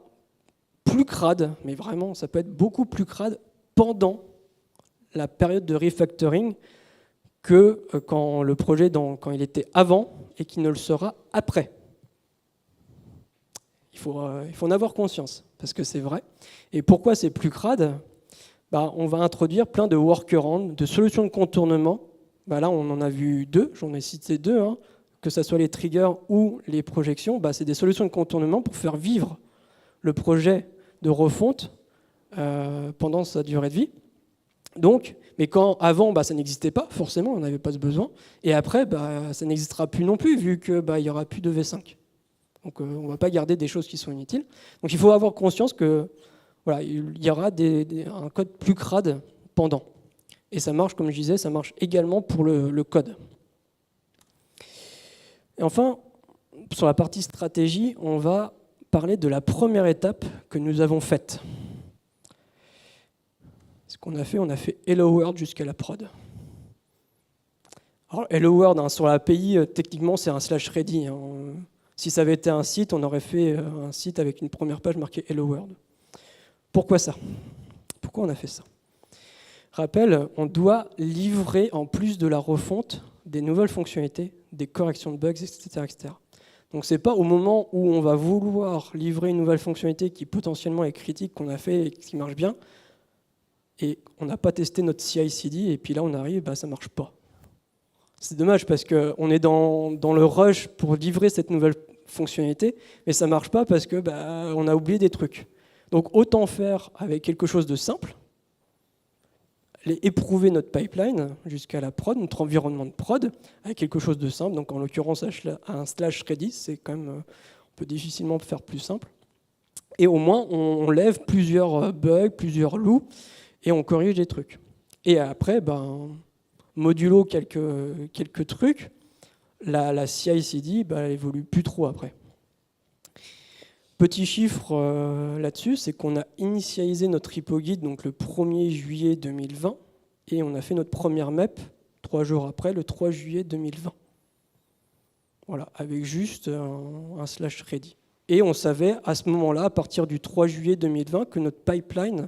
Speaker 1: plus crade, mais vraiment ça peut être beaucoup plus crade pendant la période de refactoring que quand le projet quand il était avant et qu'il ne le sera après. Il faut en avoir conscience, parce que c'est vrai. Et pourquoi c'est plus crade ? On va introduire plein de workarounds, de solutions de contournement. Là, on en a vu deux, j'en ai cité deux, hein, que ce soit les triggers ou les projections. C'est des solutions de contournement pour faire vivre le projet de refonte pendant sa durée de vie. Donc, mais quand avant, ça n'existait pas, forcément, on n'avait pas ce besoin. Et après, ça n'existera plus non plus, vu qu'il n'y aura plus de V5. Donc on ne va pas garder des choses qui sont inutiles. Donc il faut avoir conscience que il y aura un code plus crade pendant. Et ça marche, comme je disais, ça marche également pour le code. Et enfin, sur la partie stratégie, on va parler de la première étape que nous avons faite. Ce qu'on a fait Hello World jusqu'à la prod. Alors Hello World, sur l'API, techniquement c'est un /ready. Si ça avait été un site, on aurait fait un site avec une première page marquée Hello World. Pourquoi ça ? Pourquoi on a fait ça ? Rappel, on doit livrer, en plus de la refonte, des nouvelles fonctionnalités, des corrections de bugs, etc. etc. Donc ce n'est pas au moment où on va vouloir livrer une nouvelle fonctionnalité qui potentiellement est critique, qu'on a fait et qui marche bien, et on n'a pas testé notre CI/CD, et puis là on arrive, ça ne marche pas. C'est dommage parce qu'on est dans le rush pour livrer cette nouvelle fonctionnalité, mais ça ne marche pas parce qu'on a oublié des trucs. Donc autant faire avec quelque chose de simple, éprouver notre pipeline jusqu'à la prod, notre environnement de prod, avec quelque chose de simple. Donc en l'occurrence, un /ready, c'est quand même, on peut difficilement faire plus simple. Et au moins, on lève plusieurs bugs, plusieurs loups, et on corrige des trucs. Et après, modulo quelques trucs, la CI/CD évolue plus trop après. Petit chiffre là-dessus, c'est qu'on a initialisé notre repo guide donc le 1er juillet 2020 et on a fait notre première map 3 jours après, le 3 juillet 2020. Voilà, avec juste un /ready. Et on savait à ce moment-là, à partir du 3 juillet 2020, que notre pipeline,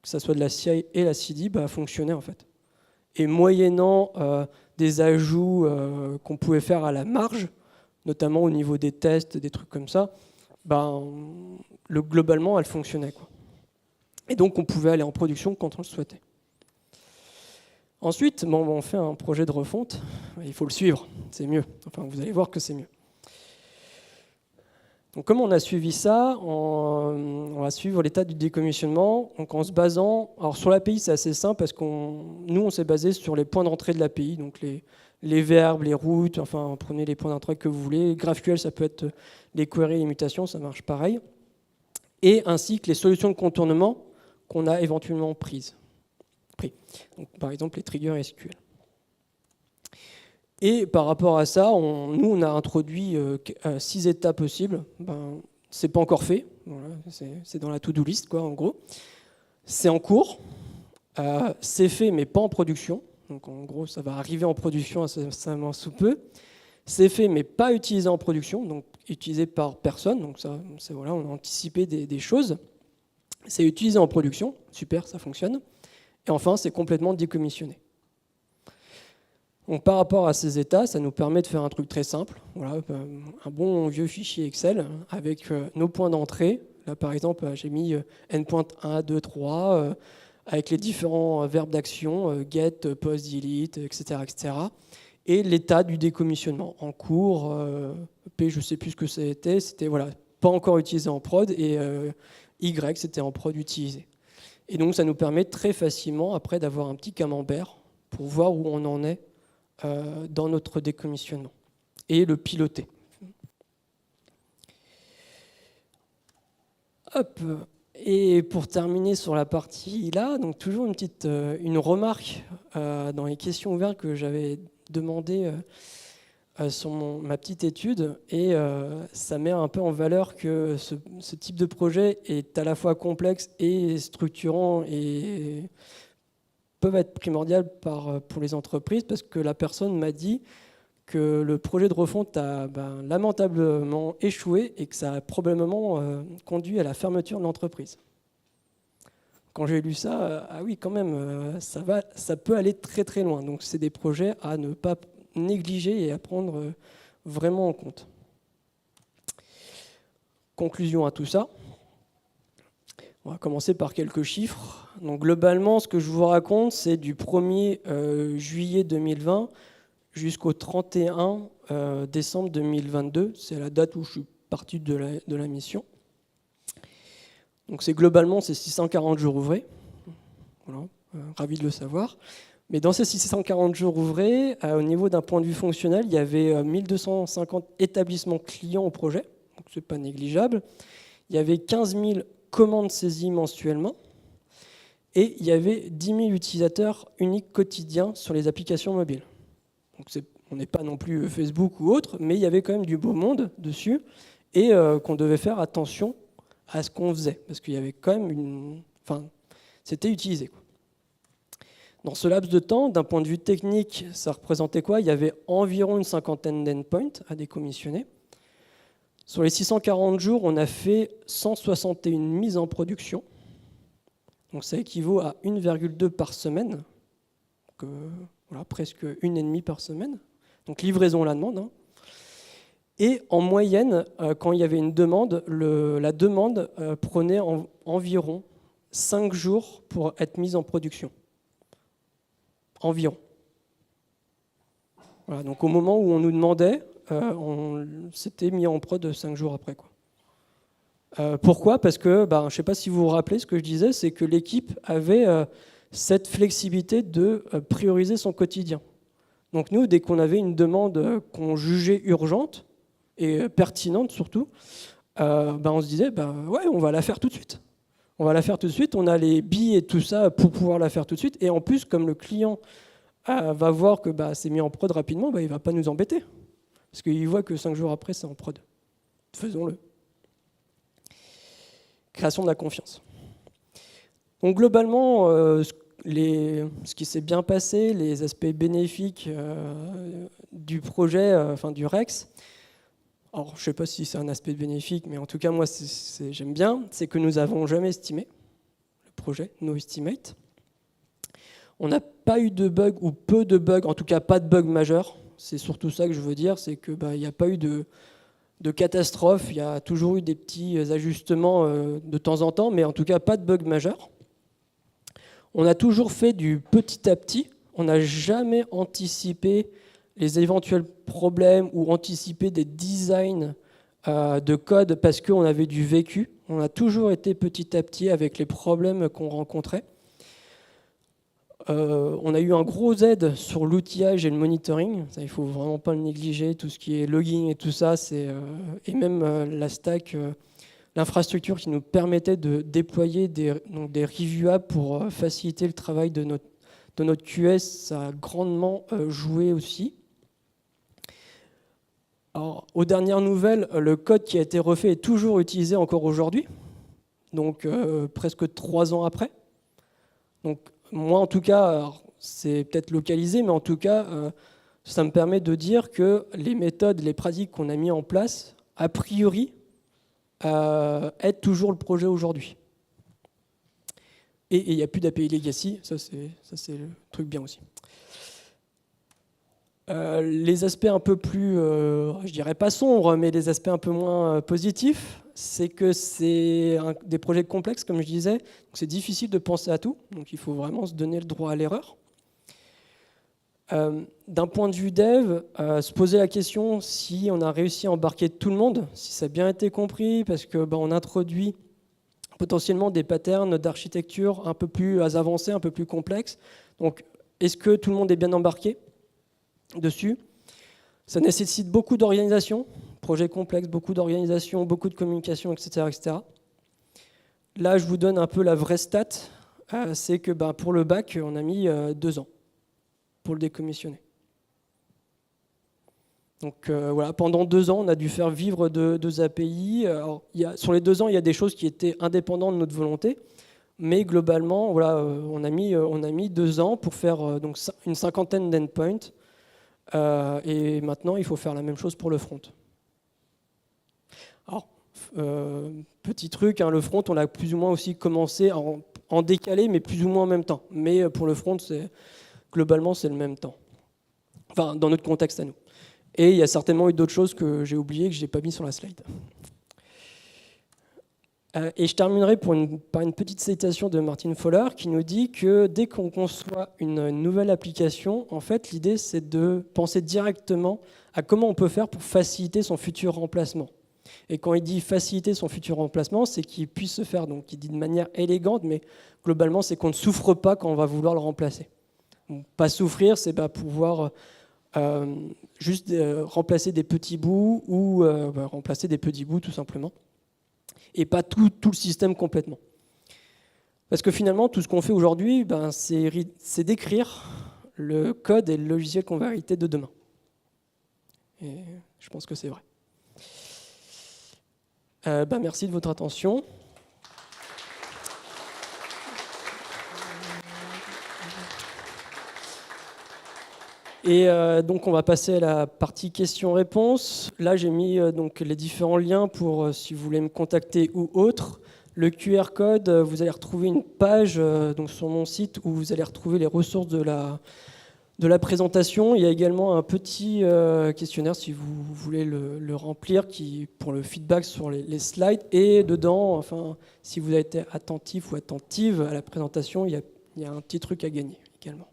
Speaker 1: que ce soit de la CI et la CD, fonctionnait en fait. Et moyennant des ajouts qu'on pouvait faire à la marge, notamment au niveau des tests, des trucs comme ça, globalement, elle fonctionnait, quoi. Et donc, on pouvait aller en production quand on le souhaitait. Ensuite, on fait un projet de refonte. Il faut le suivre, c'est mieux. Enfin, vous allez voir que c'est mieux. Donc, comment on a suivi ça ? On va suivre l'état du décommissionnement. Donc, en se basant... Alors, sur l'API, c'est assez simple parce nous, on s'est basé sur les points d'entrée de l'API, donc les verbes, les routes, enfin, prenez les points d'entrée que vous voulez. GraphQL, ça peut être les queries, les mutations, ça marche pareil. Et ainsi que les solutions de contournement qu'on a éventuellement prises. Donc, par exemple, les triggers SQL. Et par rapport à ça, nous, on a introduit 6 étapes possibles. C'est pas encore fait. Voilà, c'est dans la to-do list, quoi, en gros. C'est en cours. C'est fait, mais pas en production. Donc en gros, ça va arriver en production incessamment sous peu. C'est fait, mais pas utilisé en production, donc utilisé par personne. Donc ça, voilà, on a anticipé des choses. C'est utilisé en production, super, ça fonctionne. Et enfin, c'est complètement décommissionné. Donc par rapport à ces états, ça nous permet de faire un truc très simple. Voilà, un bon vieux fichier Excel avec nos points d'entrée. Là, par exemple, j'ai mis endpoint 1, 2, 3, avec les différents verbes d'action, get, post, delete, etc., etc. Et l'état du décommissionnement en cours, P, je ne sais plus ce que c'était, voilà, pas encore utilisé en prod, et Y, c'était en prod utilisé. Et donc ça nous permet très facilement après d'avoir un petit camembert pour voir où on en est dans notre décommissionnement et le piloter. Hop. Et pour terminer sur la partie là, donc toujours une remarque dans les questions ouvertes que j'avais demandé sur ma petite étude, et ça met un peu en valeur que ce type de projet est à la fois complexe et structurant et peuvent être primordial pour les entreprises, parce que la personne m'a dit que le projet de refonte a lamentablement échoué et que ça a probablement conduit à la fermeture de l'entreprise. Quand j'ai lu ça, ah oui, quand même, ça peut aller très très loin. Donc c'est des projets à ne pas négliger et à prendre vraiment en compte. Conclusion à tout ça. On va commencer par quelques chiffres. Donc globalement, ce que je vous raconte, c'est du 1er juillet 2020 jusqu'au 31 décembre 2022. C'est la date où je suis parti de la mission. Donc globalement, c'est 640 jours ouvrés. Voilà, ravi de le savoir. Mais dans ces 640 jours ouvrés, au niveau d'un point de vue fonctionnel, il y avait 1250 établissements clients au projet. Donc ce n'est pas négligeable. Il y avait 15 000 commandes saisies mensuellement. Et il y avait 10 000 utilisateurs uniques quotidiens sur les applications mobiles. Donc on n'est pas non plus Facebook ou autre, mais il y avait quand même du beau monde dessus, et qu'on devait faire attention à ce qu'on faisait, parce qu'il y avait quand même c'était utilisé, quoi. Dans ce laps de temps, d'un point de vue technique, ça représentait quoi? Il y avait environ une cinquantaine d'endpoints à décommissionner. Sur les 640 jours, on a fait 161 mises en production. Donc ça équivaut à 1,2 par semaine. Donc, voilà, presque 1,5 par semaine. Donc livraison à la demande, hein. Et en moyenne, quand il y avait une demande, la demande prenait environ 5 jours pour être mise en production. Environ. Voilà, donc au moment où on nous demandait, on s'était mis en prod 5 jours après, quoi. Pourquoi? Parce que, je ne sais pas si vous vous rappelez, ce que je disais, c'est que l'équipe avait cette flexibilité de prioriser son quotidien. Donc nous, dès qu'on avait une demande qu'on jugeait urgente, et pertinente surtout, on se disait, ouais, on va la faire tout de suite. On va la faire tout de suite, on a les billes et tout ça pour pouvoir la faire tout de suite. Et en plus, comme le client va voir que c'est mis en prod rapidement, il ne va pas nous embêter. Parce qu'il voit que 5 jours après, c'est en prod. Faisons-le. Création de la confiance. Donc globalement, ce qui s'est bien passé, les aspects bénéfiques du projet, du REX. Alors, je ne sais pas si c'est un aspect bénéfique, mais en tout cas, moi, j'aime bien, c'est que nous n'avons jamais estimé le projet, no estimate. On n'a pas eu de bugs ou peu de bugs, en tout cas pas de bugs majeurs. C'est surtout ça que je veux dire, c'est qu'il n'y a pas eu de catastrophe, il y a toujours eu des petits ajustements de temps en temps, mais en tout cas pas de bugs majeurs. On a toujours fait du petit à petit, on n'a jamais anticipé les éventuels problèmes ou anticiper des designs de code parce qu'on avait du vécu. On a toujours été petit à petit avec les problèmes qu'on rencontrait. On a eu un gros aide sur l'outillage et le monitoring. Ça, il ne faut vraiment pas le négliger. Tout ce qui est logging et tout ça, et même la stack, l'infrastructure qui nous permettait de déployer des review apps pour faciliter le travail de notre QS, ça a grandement joué aussi. Alors, aux dernières nouvelles, le code qui a été refait est toujours utilisé encore aujourd'hui, donc presque 3 ans après. Donc moi, en tout cas, c'est peut-être localisé, mais en tout cas, ça me permet de dire que les méthodes, les pratiques qu'on a mis en place, a priori, aident toujours le projet aujourd'hui. Et il n'y a plus d'API legacy, ça c'est le truc bien aussi. Les aspects un peu plus, je dirais pas sombres, mais les aspects un peu moins positifs, c'est que c'est des projets complexes, comme je disais, donc c'est difficile de penser à tout, donc il faut vraiment se donner le droit à l'erreur. D'un point de vue dev, se poser la question si on a réussi à embarquer tout le monde, si ça a bien été compris, parce que on introduit potentiellement des patterns d'architecture un peu plus avancés, un peu plus complexes. Donc, est-ce que tout le monde est bien embarqué ? dessus. Ça nécessite beaucoup d'organisation, projet complexe, beaucoup d'organisation, beaucoup de communication, etc., etc. Là, je vous donne un peu la vraie stat, c'est que pour le bac, on a mis 2 ans pour le décommissionner. Donc voilà, pendant 2 ans, on a dû faire vivre 2 API. Alors, sur les 2 ans, il y a des choses qui étaient indépendantes de notre volonté, mais globalement, voilà, on a mis 2 ans pour faire donc une 50aine d'endpoints. Et maintenant, il faut faire la même chose pour le front. Alors, petit truc, le front, on l'a plus ou moins aussi commencé en décalé, mais plus ou moins en même temps. Mais pour le front, globalement, c'est le même temps. Enfin, dans notre contexte à nous. Et il y a certainement eu d'autres choses que j'ai oubliées, que je n'ai pas mis sur la slide. Et je terminerai par une petite citation de Martin Fowler qui nous dit que dès qu'on conçoit une nouvelle application, en fait, l'idée, c'est de penser directement à comment on peut faire pour faciliter son futur remplacement. Et quand il dit faciliter son futur remplacement, c'est qu'il puisse se faire, donc il dit de manière élégante, mais globalement, c'est qu'on ne souffre pas quand on va vouloir le remplacer. Donc, pas souffrir, c'est pouvoir juste remplacer des petits bouts ou remplacer des petits bouts tout simplement. Et pas tout le système complètement. Parce que finalement, tout ce qu'on fait aujourd'hui, c'est d'écrire le code et le logiciel qu'on va hériter de demain. Et je pense que c'est vrai. Merci de votre attention. Et donc on va passer à la partie questions-réponses. Là j'ai mis donc les différents liens pour si vous voulez me contacter ou autre. Le QR code, vous allez retrouver une page donc sur mon site où vous allez retrouver les ressources de la présentation. Il y a également un petit questionnaire si vous voulez le remplir pour le feedback sur les slides. Et dedans, enfin, si vous avez été attentif ou attentive à la présentation, il y a un petit truc à gagner également.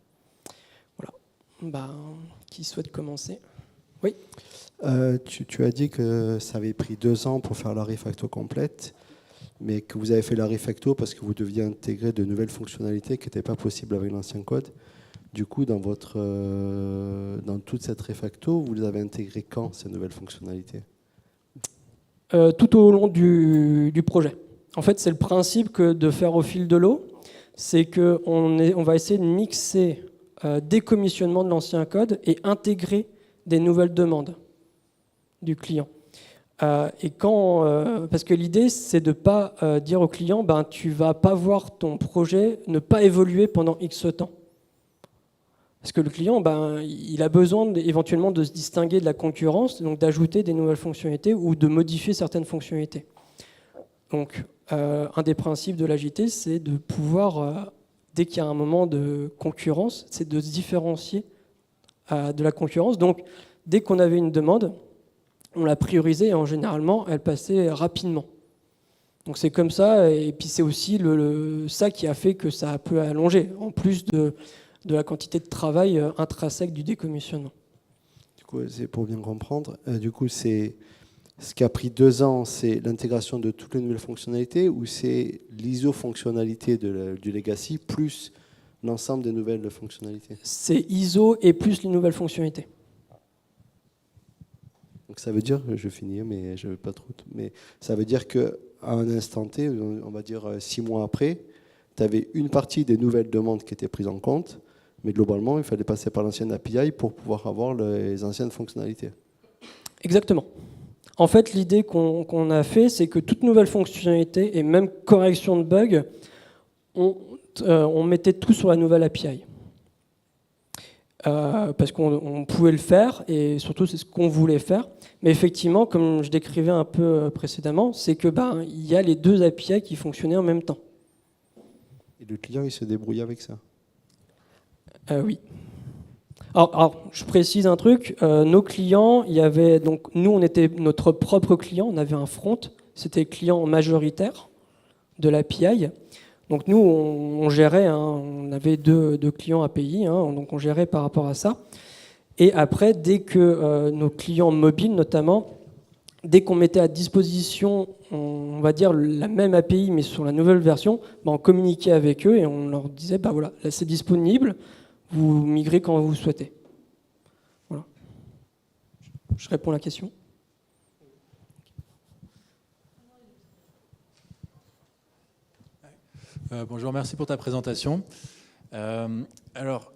Speaker 1: Qui souhaite commencer? Oui.
Speaker 2: Tu as dit que ça avait pris 2 ans pour faire la refacto complète, mais que vous avez fait la refacto parce que vous deviez intégrer de nouvelles fonctionnalités qui n'étaient pas possibles avec l'ancien code. Du coup, dans toute cette refacto, vous les avez intégrées quand, ces nouvelles fonctionnalités?
Speaker 1: Tout au long du projet. En fait, c'est le principe que de faire au fil de l'eau, c'est qu'on va essayer de mixer décommissionnement de l'ancien code et intégrer des nouvelles demandes du client. Parce que l'idée, c'est de ne pas dire au client, tu ne vas pas voir ton projet ne pas évoluer pendant X temps. Parce que le client, il a besoin éventuellement de se distinguer de la concurrence, donc d'ajouter des nouvelles fonctionnalités ou de modifier certaines fonctionnalités. Donc, un des principes de l'agilité, c'est de pouvoir dès qu'il y a un moment de concurrence, c'est de se différencier de la concurrence. Donc, dès qu'on avait une demande, on la priorisait et généralement, elle passait rapidement. Donc, c'est comme ça. Et puis, c'est aussi ça qui a fait que ça a peu allongé, en plus de la quantité de travail intrinsèque du décommissionnement.
Speaker 2: Du coup, c'est pour bien comprendre. Du coup, ce qui a pris 2 ans, c'est l'intégration de toutes les nouvelles fonctionnalités ou c'est l'ISO-fonctionnalité du legacy plus l'ensemble des nouvelles fonctionnalités?
Speaker 1: C'est ISO et plus les nouvelles fonctionnalités.
Speaker 2: Donc ça veut dire, je finis, mais je ne veux pas trop, mais ça veut dire qu'à un instant T, on va dire 6 mois après, tu avais une partie des nouvelles demandes qui étaient prises en compte, mais globalement, il fallait passer par l'ancienne API pour pouvoir avoir les anciennes fonctionnalités.
Speaker 1: Exactement. En fait, l'idée qu'on a fait, c'est que toute nouvelle fonctionnalité et même correction de bugs, on mettait tout sur la nouvelle API. Parce qu'on pouvait le faire, et surtout c'est ce qu'on voulait faire. Mais effectivement, comme je décrivais un peu précédemment, c'est que il y a les 2 API qui fonctionnaient en même temps.
Speaker 2: Et le client, il se débrouille avec ça?
Speaker 1: Oui. Alors, je précise un truc, nos clients, nous on était notre propre client, on avait un front, c'était le client majoritaire de l'API. Donc nous, on gérait, on avait deux clients API, donc on gérait par rapport à ça. Et après, dès que nos clients mobiles notamment, dès qu'on mettait à disposition, on va dire, la même API, mais sur la nouvelle version, on communiquait avec eux et on leur disait, voilà, là c'est disponible, vous migrez quand vous souhaitez. Je réponds à la question.
Speaker 3: Bonjour, merci pour ta présentation. Alors,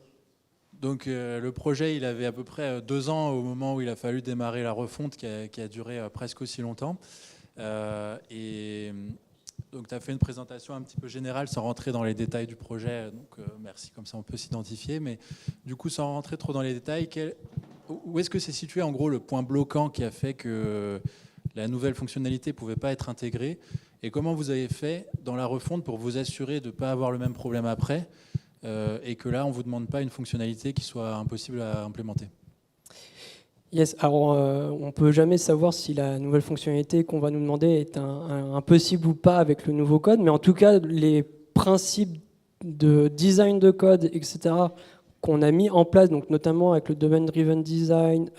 Speaker 3: donc, le projet, il avait à peu près 2 ans au moment où il a fallu démarrer la refonte qui a duré presque aussi longtemps. Et donc, tu as fait une présentation un petit peu générale sans rentrer dans les détails du projet. Donc, merci, comme ça on peut s'identifier. Mais du coup, sans rentrer trop dans les détails, où est-ce que c'est situé en gros le point bloquant qui a fait que la nouvelle fonctionnalité ne pouvait pas être intégrée? Et comment vous avez fait dans la refonte pour vous assurer de ne pas avoir le même problème après et que là, on ne vous demande pas une fonctionnalité qui soit impossible à implémenter?
Speaker 1: Yes, alors on ne peut jamais savoir si la nouvelle fonctionnalité qu'on va nous demander est impossible ou pas avec le nouveau code, mais en tout cas, les principes de design de code, etc., qu'on a mis en place, donc notamment avec le domain-driven design,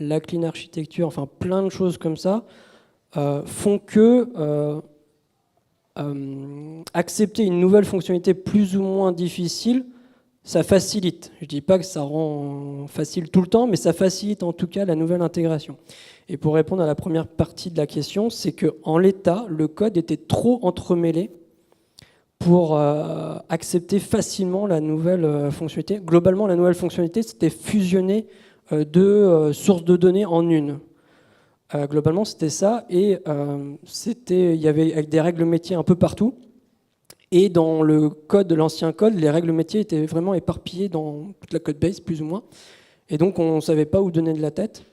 Speaker 1: la clean architecture, enfin plein de choses comme ça, font que accepter une nouvelle fonctionnalité plus ou moins difficile, ça facilite. Je ne dis pas que ça rend facile tout le temps, mais ça facilite en tout cas la nouvelle intégration. Et pour répondre à la première partie de la question, c'est qu'en l'état, le code était trop entremêlé pour accepter facilement la nouvelle fonctionnalité. Globalement, la nouvelle fonctionnalité, c'était fusionner deux sources de données en une. Globalement, c'était ça. Et il y avait des règles métiers un peu partout. Et dans le code de l'ancien code, les règles métiers étaient vraiment éparpillées dans toute la code base, plus ou moins. Et donc, on ne savait pas où donner de la tête.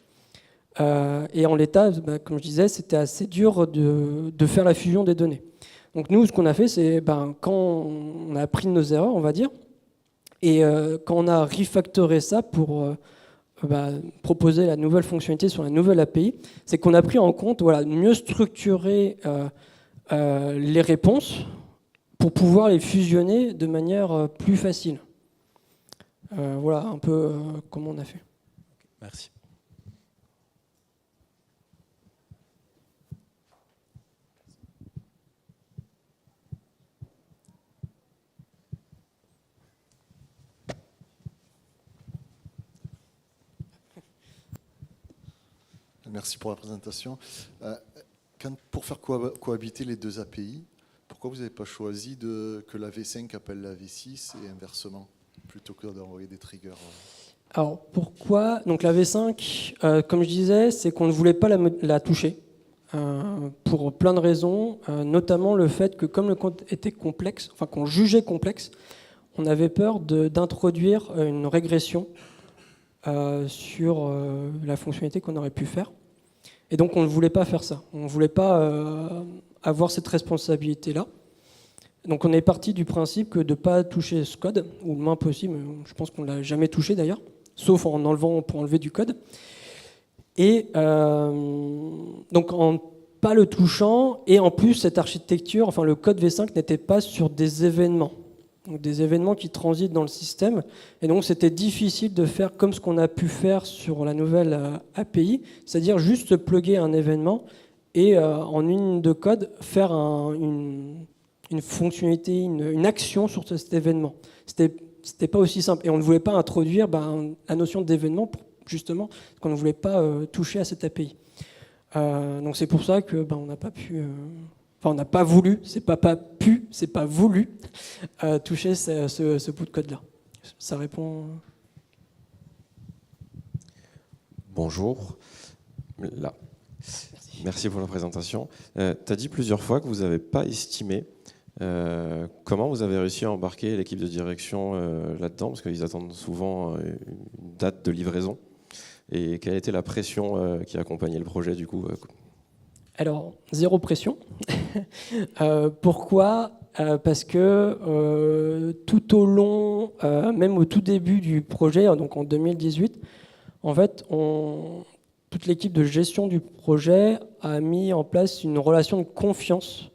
Speaker 1: Et en l'état, comme je disais, c'était assez dur de faire la fusion des données. Donc nous, ce qu'on a fait, c'est quand on a appris de nos erreurs, on va dire, et quand on a refactoré ça pour proposer la nouvelle fonctionnalité sur la nouvelle API, c'est qu'on a pris en compte mieux structurer les réponses pour pouvoir les fusionner de manière plus facile. Voilà un peu comment on a fait.
Speaker 3: Merci.
Speaker 4: Merci pour la présentation. Pour faire cohabiter les deux API, pourquoi vous n'avez pas choisi que la V5 appelle la V6 et inversement, plutôt que d'envoyer des triggers?
Speaker 1: Alors pourquoi? Donc la V5, comme je disais, c'est qu'on ne voulait pas la toucher pour plein de raisons, notamment le fait que comme le code était complexe, enfin qu'on jugeait complexe, on avait peur d'introduire une régression sur la fonctionnalité qu'on aurait pu faire. Et donc on ne voulait pas faire ça. On ne voulait pas avoir cette responsabilité-là. Donc on est parti du principe que de ne pas toucher ce code, ou le moins possible, je pense qu'on ne l'a jamais touché d'ailleurs, sauf en enlevant pour enlever du code. Et donc en pas le touchant, et en plus cette architecture, enfin le code V5 n'était pas sur des événements. Donc des événements qui transitent dans le système. Et donc c'était difficile de faire comme ce qu'on a pu faire sur la nouvelle API, c'est-à-dire juste plugger un événement et en une ligne de code faire une fonctionnalité, une action sur cet événement. C'était pas aussi simple. Et on ne voulait pas introduire la notion d'événement justement parce qu'on ne voulait pas toucher à cette API. Donc c'est pour ça que on n'a pas pu... on n'a pas voulu, c'est pas voulu toucher ce bout de code-là. Ça répond.
Speaker 5: Bonjour. Là. Merci pour la présentation. Tu as dit plusieurs fois que vous n'avez pas estimé. Comment vous avez réussi à embarquer l'équipe de direction là-dedans? Parce qu'ils attendent souvent une date de livraison. Et quelle était la pression qui accompagnait le projet du coup?
Speaker 1: Alors, zéro pression. Pourquoi? Parce que tout au long, même au tout début du projet, donc en 2018, en fait, toute l'équipe de gestion du projet a mis en place une relation de confiance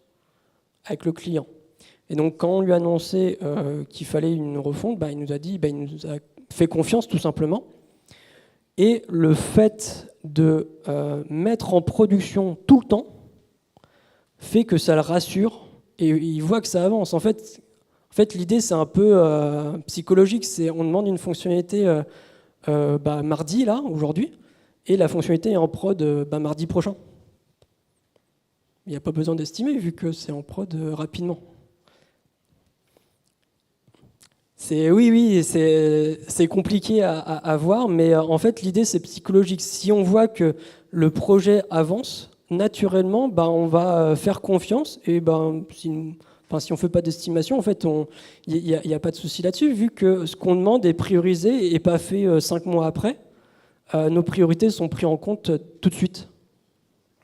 Speaker 1: avec le client. Et donc, quand on lui a annoncé qu'il fallait une refonte, il nous a dit, il nous a fait confiance tout simplement. Et le fait de mettre en production tout le temps fait que ça le rassure et il voit que ça avance. En fait l'idée, c'est un peu psychologique. On demande une fonctionnalité mardi, là, aujourd'hui, et la fonctionnalité est en prod mardi prochain. Il n'y a pas besoin d'estimer vu que c'est en prod rapidement. Oui, c'est compliqué à voir, mais en fait l'idée c'est psychologique. Si on voit que le projet avance, naturellement, on va faire confiance et si on ne fait pas d'estimation, en fait, il n'y a pas de souci là-dessus, vu que ce qu'on demande est priorisé et pas fait 5 mois après. Nos priorités sont prises en compte tout de suite.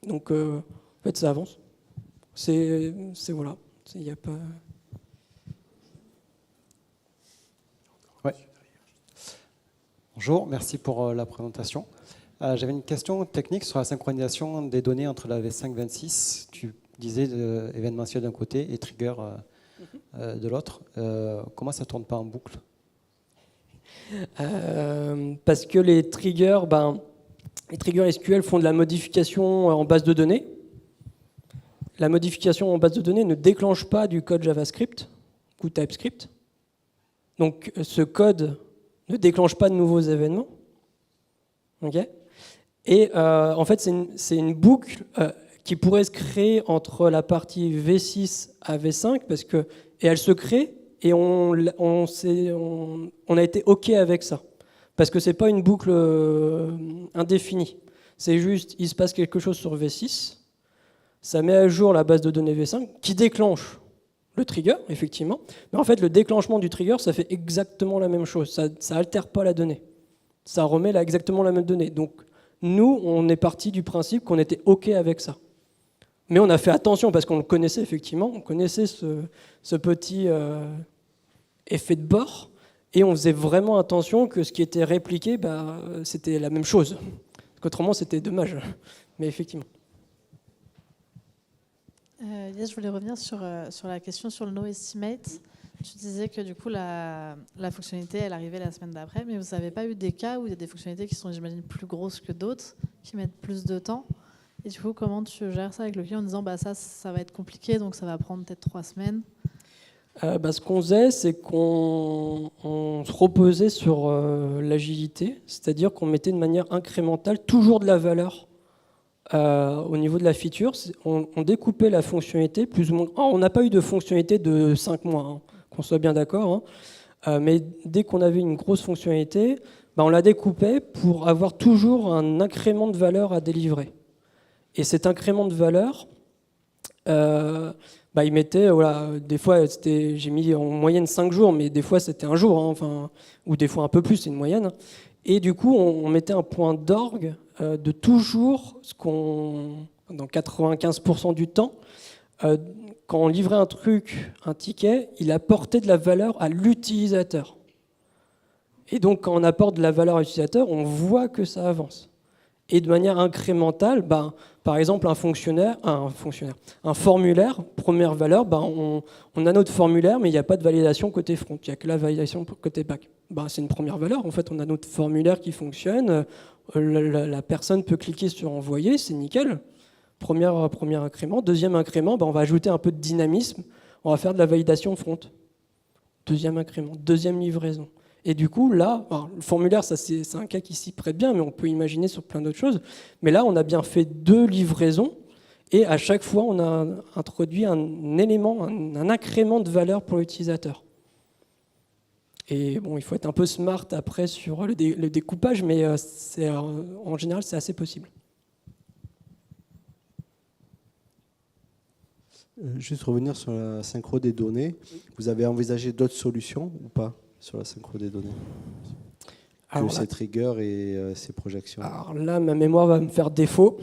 Speaker 1: Donc, en fait, ça avance. Voilà. Il n'y a pas...
Speaker 6: Ouais. Bonjour, merci pour la présentation. J'avais une question technique sur la synchronisation des données entre la V5-26. Tu disais événementiel d'un côté et trigger de l'autre. Comment ça ne tourne pas en boucle?
Speaker 1: Parce que les triggers SQL font de la modification en base de données. La modification en base de données ne déclenche pas du code JavaScript ou TypeScript. Donc ce code ne déclenche pas de nouveaux événements. Okay. Et en fait, c'est une boucle qui pourrait se créer entre la partie V6 à V5, et elle se crée, et on a été OK avec ça. Parce que ce n'est pas une boucle indéfinie. C'est juste, il se passe quelque chose sur V6, ça met à jour la base de données V5, qui déclenche le trigger, effectivement. Mais en fait, le déclenchement du trigger, ça fait exactement la même chose. Ça n'altère pas la donnée. Ça remet exactement la même donnée. Donc, nous, on est parti du principe qu'on était OK avec ça. Mais on a fait attention parce qu'on le connaissait effectivement, on connaissait ce petit effet de bord et on faisait vraiment attention que ce qui était répliqué, c'était la même chose. Parce qu'autrement, c'était dommage. Mais effectivement.
Speaker 7: Yes, je voulais revenir sur la question sur le no estimate. Tu disais que du coup, la fonctionnalité, elle arrivait la semaine d'après, mais vous n'avez pas eu des cas où il y a des fonctionnalités qui sont, j'imagine, plus grosses que d'autres, qui mettent plus de temps? Et du coup, comment tu gères ça avec le client en disant ça va être compliqué, donc ça va prendre peut-être 3 semaines?
Speaker 1: Ce qu'on faisait, c'est qu'on se reposait sur l'agilité, c'est-à-dire qu'on mettait de manière incrémentale toujours de la valeur au niveau de la feature. On découpait la fonctionnalité plus ou moins. On n'a pas eu de fonctionnalité de 5 mois, hein, qu'on soit bien d'accord, hein. Mais dès qu'on avait une grosse fonctionnalité, on la découpait pour avoir toujours un incrément de valeur à délivrer. Et cet incrément de valeur, il mettait, des fois, j'ai mis en moyenne 5 jours, mais des fois c'était un jour, hein, ou des fois un peu plus, c'est une moyenne. Et du coup, on mettait un point d'orgue de toujours ce qu'on, dans 95% du temps, quand on livrait un ticket, il apportait de la valeur à l'utilisateur. Et donc, quand on apporte de la valeur à l'utilisateur, on voit que ça avance. Et de manière incrémentale, par exemple, un formulaire, première valeur, on a notre formulaire, mais il n'y a pas de validation côté front, il n'y a que la validation côté back. C'est une première valeur, en fait, on a notre formulaire qui fonctionne, la personne peut cliquer sur envoyer, c'est nickel. Premier incrément. Deuxième incrément, on va ajouter un peu de dynamisme, on va faire de la validation front. Deuxième incrément, deuxième livraison. Et du coup, là, le formulaire, c'est un cas qui s'y prête bien, mais on peut imaginer sur plein d'autres choses. Mais là, on a bien fait 2 livraisons, et à chaque fois, on a introduit un élément, un incrément de valeur pour l'utilisateur. Et il faut être un peu smart après sur le découpage, mais en général, c'est assez possible.
Speaker 2: Juste revenir sur la synchro des données. Vous avez envisagé d'autres solutions ou pas sur la synchro des données? Ces triggers et ces projections. Alors
Speaker 1: là, ma mémoire va me faire défaut.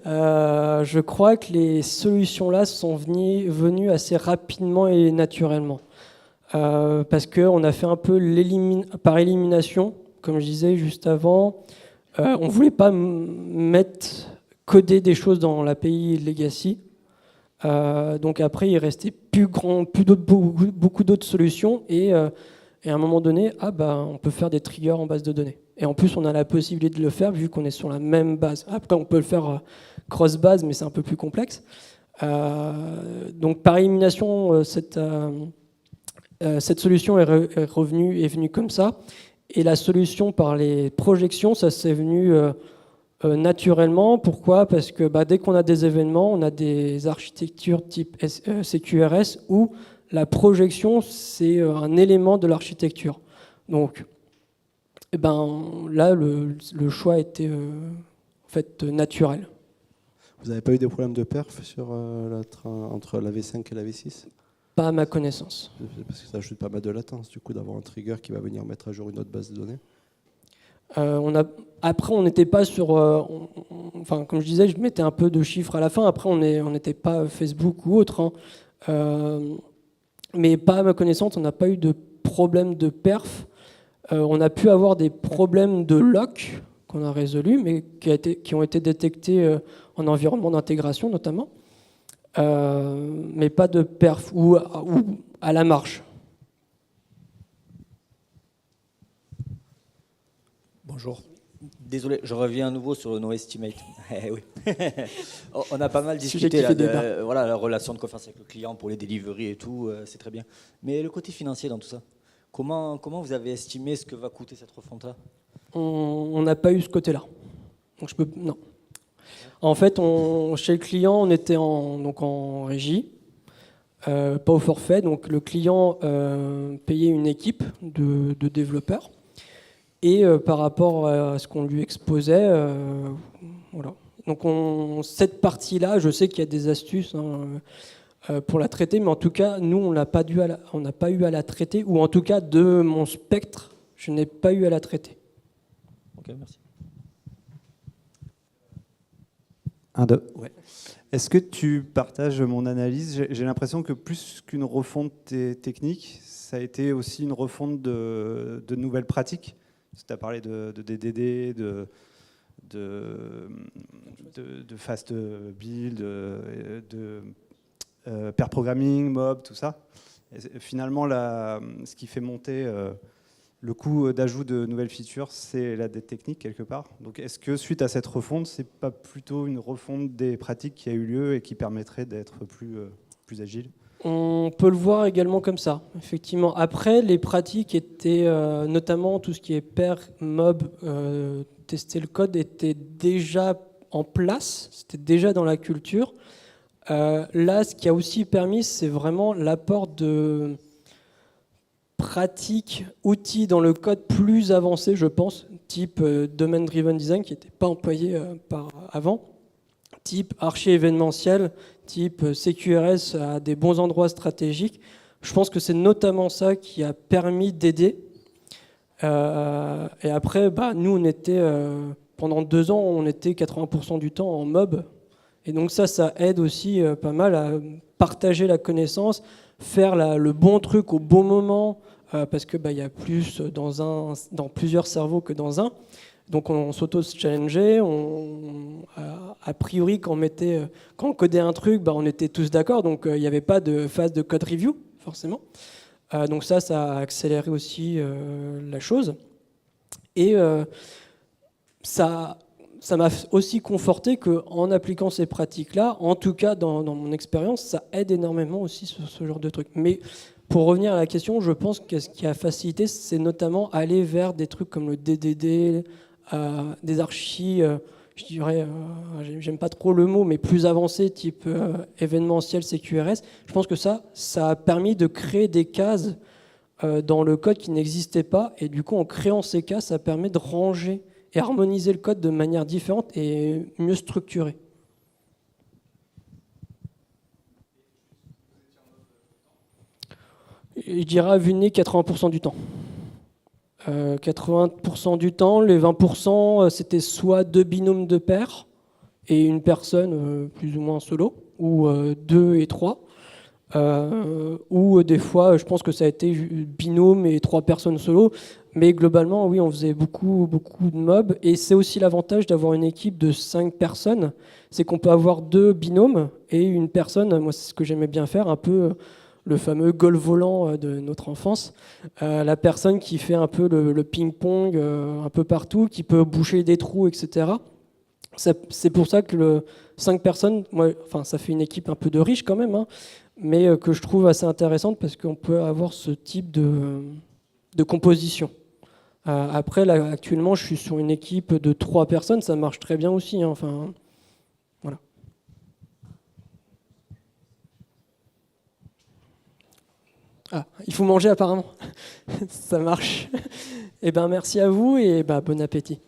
Speaker 1: Je crois que les solutions-là sont venues assez rapidement et naturellement. Parce qu'on a fait un peu par élimination, comme je disais juste avant. On ne voulait pas coder des choses dans l'API Legacy. Donc après, il restait beaucoup d'autres solutions et à un moment donné, on peut faire des triggers en base de données. Et en plus, on a la possibilité de le faire vu qu'on est sur la même base. Après, on peut le faire cross-base, mais c'est un peu plus complexe. Donc par élimination, cette solution est venue comme ça. Et la solution par les projections, ça s'est venu naturellement. Pourquoi? Parce que dès qu'on a des événements, on a des architectures type CQRS où la projection, c'est un élément de l'architecture. Donc, là, le choix était en fait naturel.
Speaker 2: Vous n'avez pas eu des problèmes de perf entre la V5 et la V6?
Speaker 1: Pas à ma connaissance.
Speaker 2: Parce que ça ajoute pas mal de latence, du coup, d'avoir un trigger qui va venir mettre à jour une autre base de données.
Speaker 1: Après, on n'était pas sur... enfin, comme je disais, je mettais un peu de chiffres à la fin. Après, on n'était pas Facebook ou autre. Mais pas à ma connaissance, on n'a pas eu de problème de perf. On a pu avoir des problèmes de lock qu'on a résolus, mais qui ont été détectés en environnement d'intégration notamment. Mais pas de perf ou à la marge.
Speaker 8: Bonjour. Désolé, je reviens à nouveau sur le no estimate. Oui. On a pas mal discuté là, voilà, la relation de confiance avec le client pour les deliveries et tout, c'est très bien. Mais le côté financier dans tout ça, comment vous avez estimé ce que va coûter cette refonte-là?
Speaker 1: On n'a pas eu ce côté-là. Donc non. En fait, chez le client, on était en régie, pas au forfait. Donc le client payait une équipe de développeurs. Et par rapport à ce qu'on lui exposait, voilà. Donc cette partie-là, je sais qu'il y a des astuces pour la traiter, mais en tout cas, nous, on n'a pas eu à la traiter, ou en tout cas, de mon spectre, je n'ai pas eu à la traiter.
Speaker 8: Ok, merci.
Speaker 9: 1, 2.
Speaker 1: Ouais.
Speaker 9: Est-ce que tu partages mon analyse? J'ai l'impression que plus qu'une refonte technique, ça a été aussi une refonte de nouvelles pratiques. Tu as parlé de DDD, de fast build, de pair programming, mob, tout ça. Et finalement, ce qui fait monter le coût d'ajout de nouvelles features, c'est la dette technique quelque part. Donc, est-ce que suite à cette refonte, c'est pas plutôt une refonte des pratiques qui a eu lieu et qui permettrait d'être plus agile?
Speaker 1: On peut le voir également comme ça, effectivement. Après, les pratiques étaient, notamment tout ce qui est pair, mob, tester le code, était déjà en place, c'était déjà dans la culture. Là, ce qui a aussi permis, c'est vraiment l'apport de pratiques, outils dans le code plus avancés, je pense, type domain-driven design, qui n'était pas employé avant, type archi-événementiel, type CQRS à des bons endroits stratégiques. Je pense que c'est notamment ça qui a permis d'aider. Et après, nous, on était, pendant 2 ans, on était 80% du temps en mob. Et donc ça aide aussi pas mal à partager la connaissance, faire le bon truc au bon moment, parce que y a plus dans plusieurs cerveaux que dans un. Donc on s'auto-challengeait, a priori quand on codait un truc, on était tous d'accord, donc il n'y avait pas de phase de code review, forcément. Donc ça a accéléré aussi la chose. Et ça m'a aussi conforté qu'en appliquant ces pratiques-là, en tout cas dans mon expérience, ça aide énormément aussi sur ce genre de trucs. Mais pour revenir à la question, je pense que ce qui a facilité, c'est notamment aller vers des trucs comme le DDD, des archis, je dirais, j'aime pas trop le mot, mais plus avancés, type événementiel CQRS. Je pense que ça a permis de créer des cases dans le code qui n'existaient pas, et du coup, en créant ces cases, ça permet de ranger et harmoniser le code de manière différente et mieux structurée. Je dirais à vue de nez 80% du temps. 80% du temps, les 20%, c'était soit 2 binômes de pairs et une personne plus ou moins solo, ou 2 et 3. Ou des fois, je pense que ça a été binôme et 3 personnes solo. Mais globalement, oui, on faisait beaucoup de mobs. Et c'est aussi l'avantage d'avoir une équipe de 5 personnes. C'est qu'on peut avoir 2 binômes et une personne, moi c'est ce que j'aimais bien faire, un peu le fameux goal volant de notre enfance. La personne qui fait un peu le ping-pong un peu partout, qui peut boucher des trous, etc. C'est pour ça que 5 personnes, ça fait une équipe un peu de riche quand même, mais que je trouve assez intéressante parce qu'on peut avoir ce type de composition. Après, là, actuellement, je suis sur une équipe de 3 personnes, ça marche très bien aussi. Hein, enfin, voilà. Ah, il faut manger apparemment. Ça marche. Eh ben, merci à vous et bon appétit.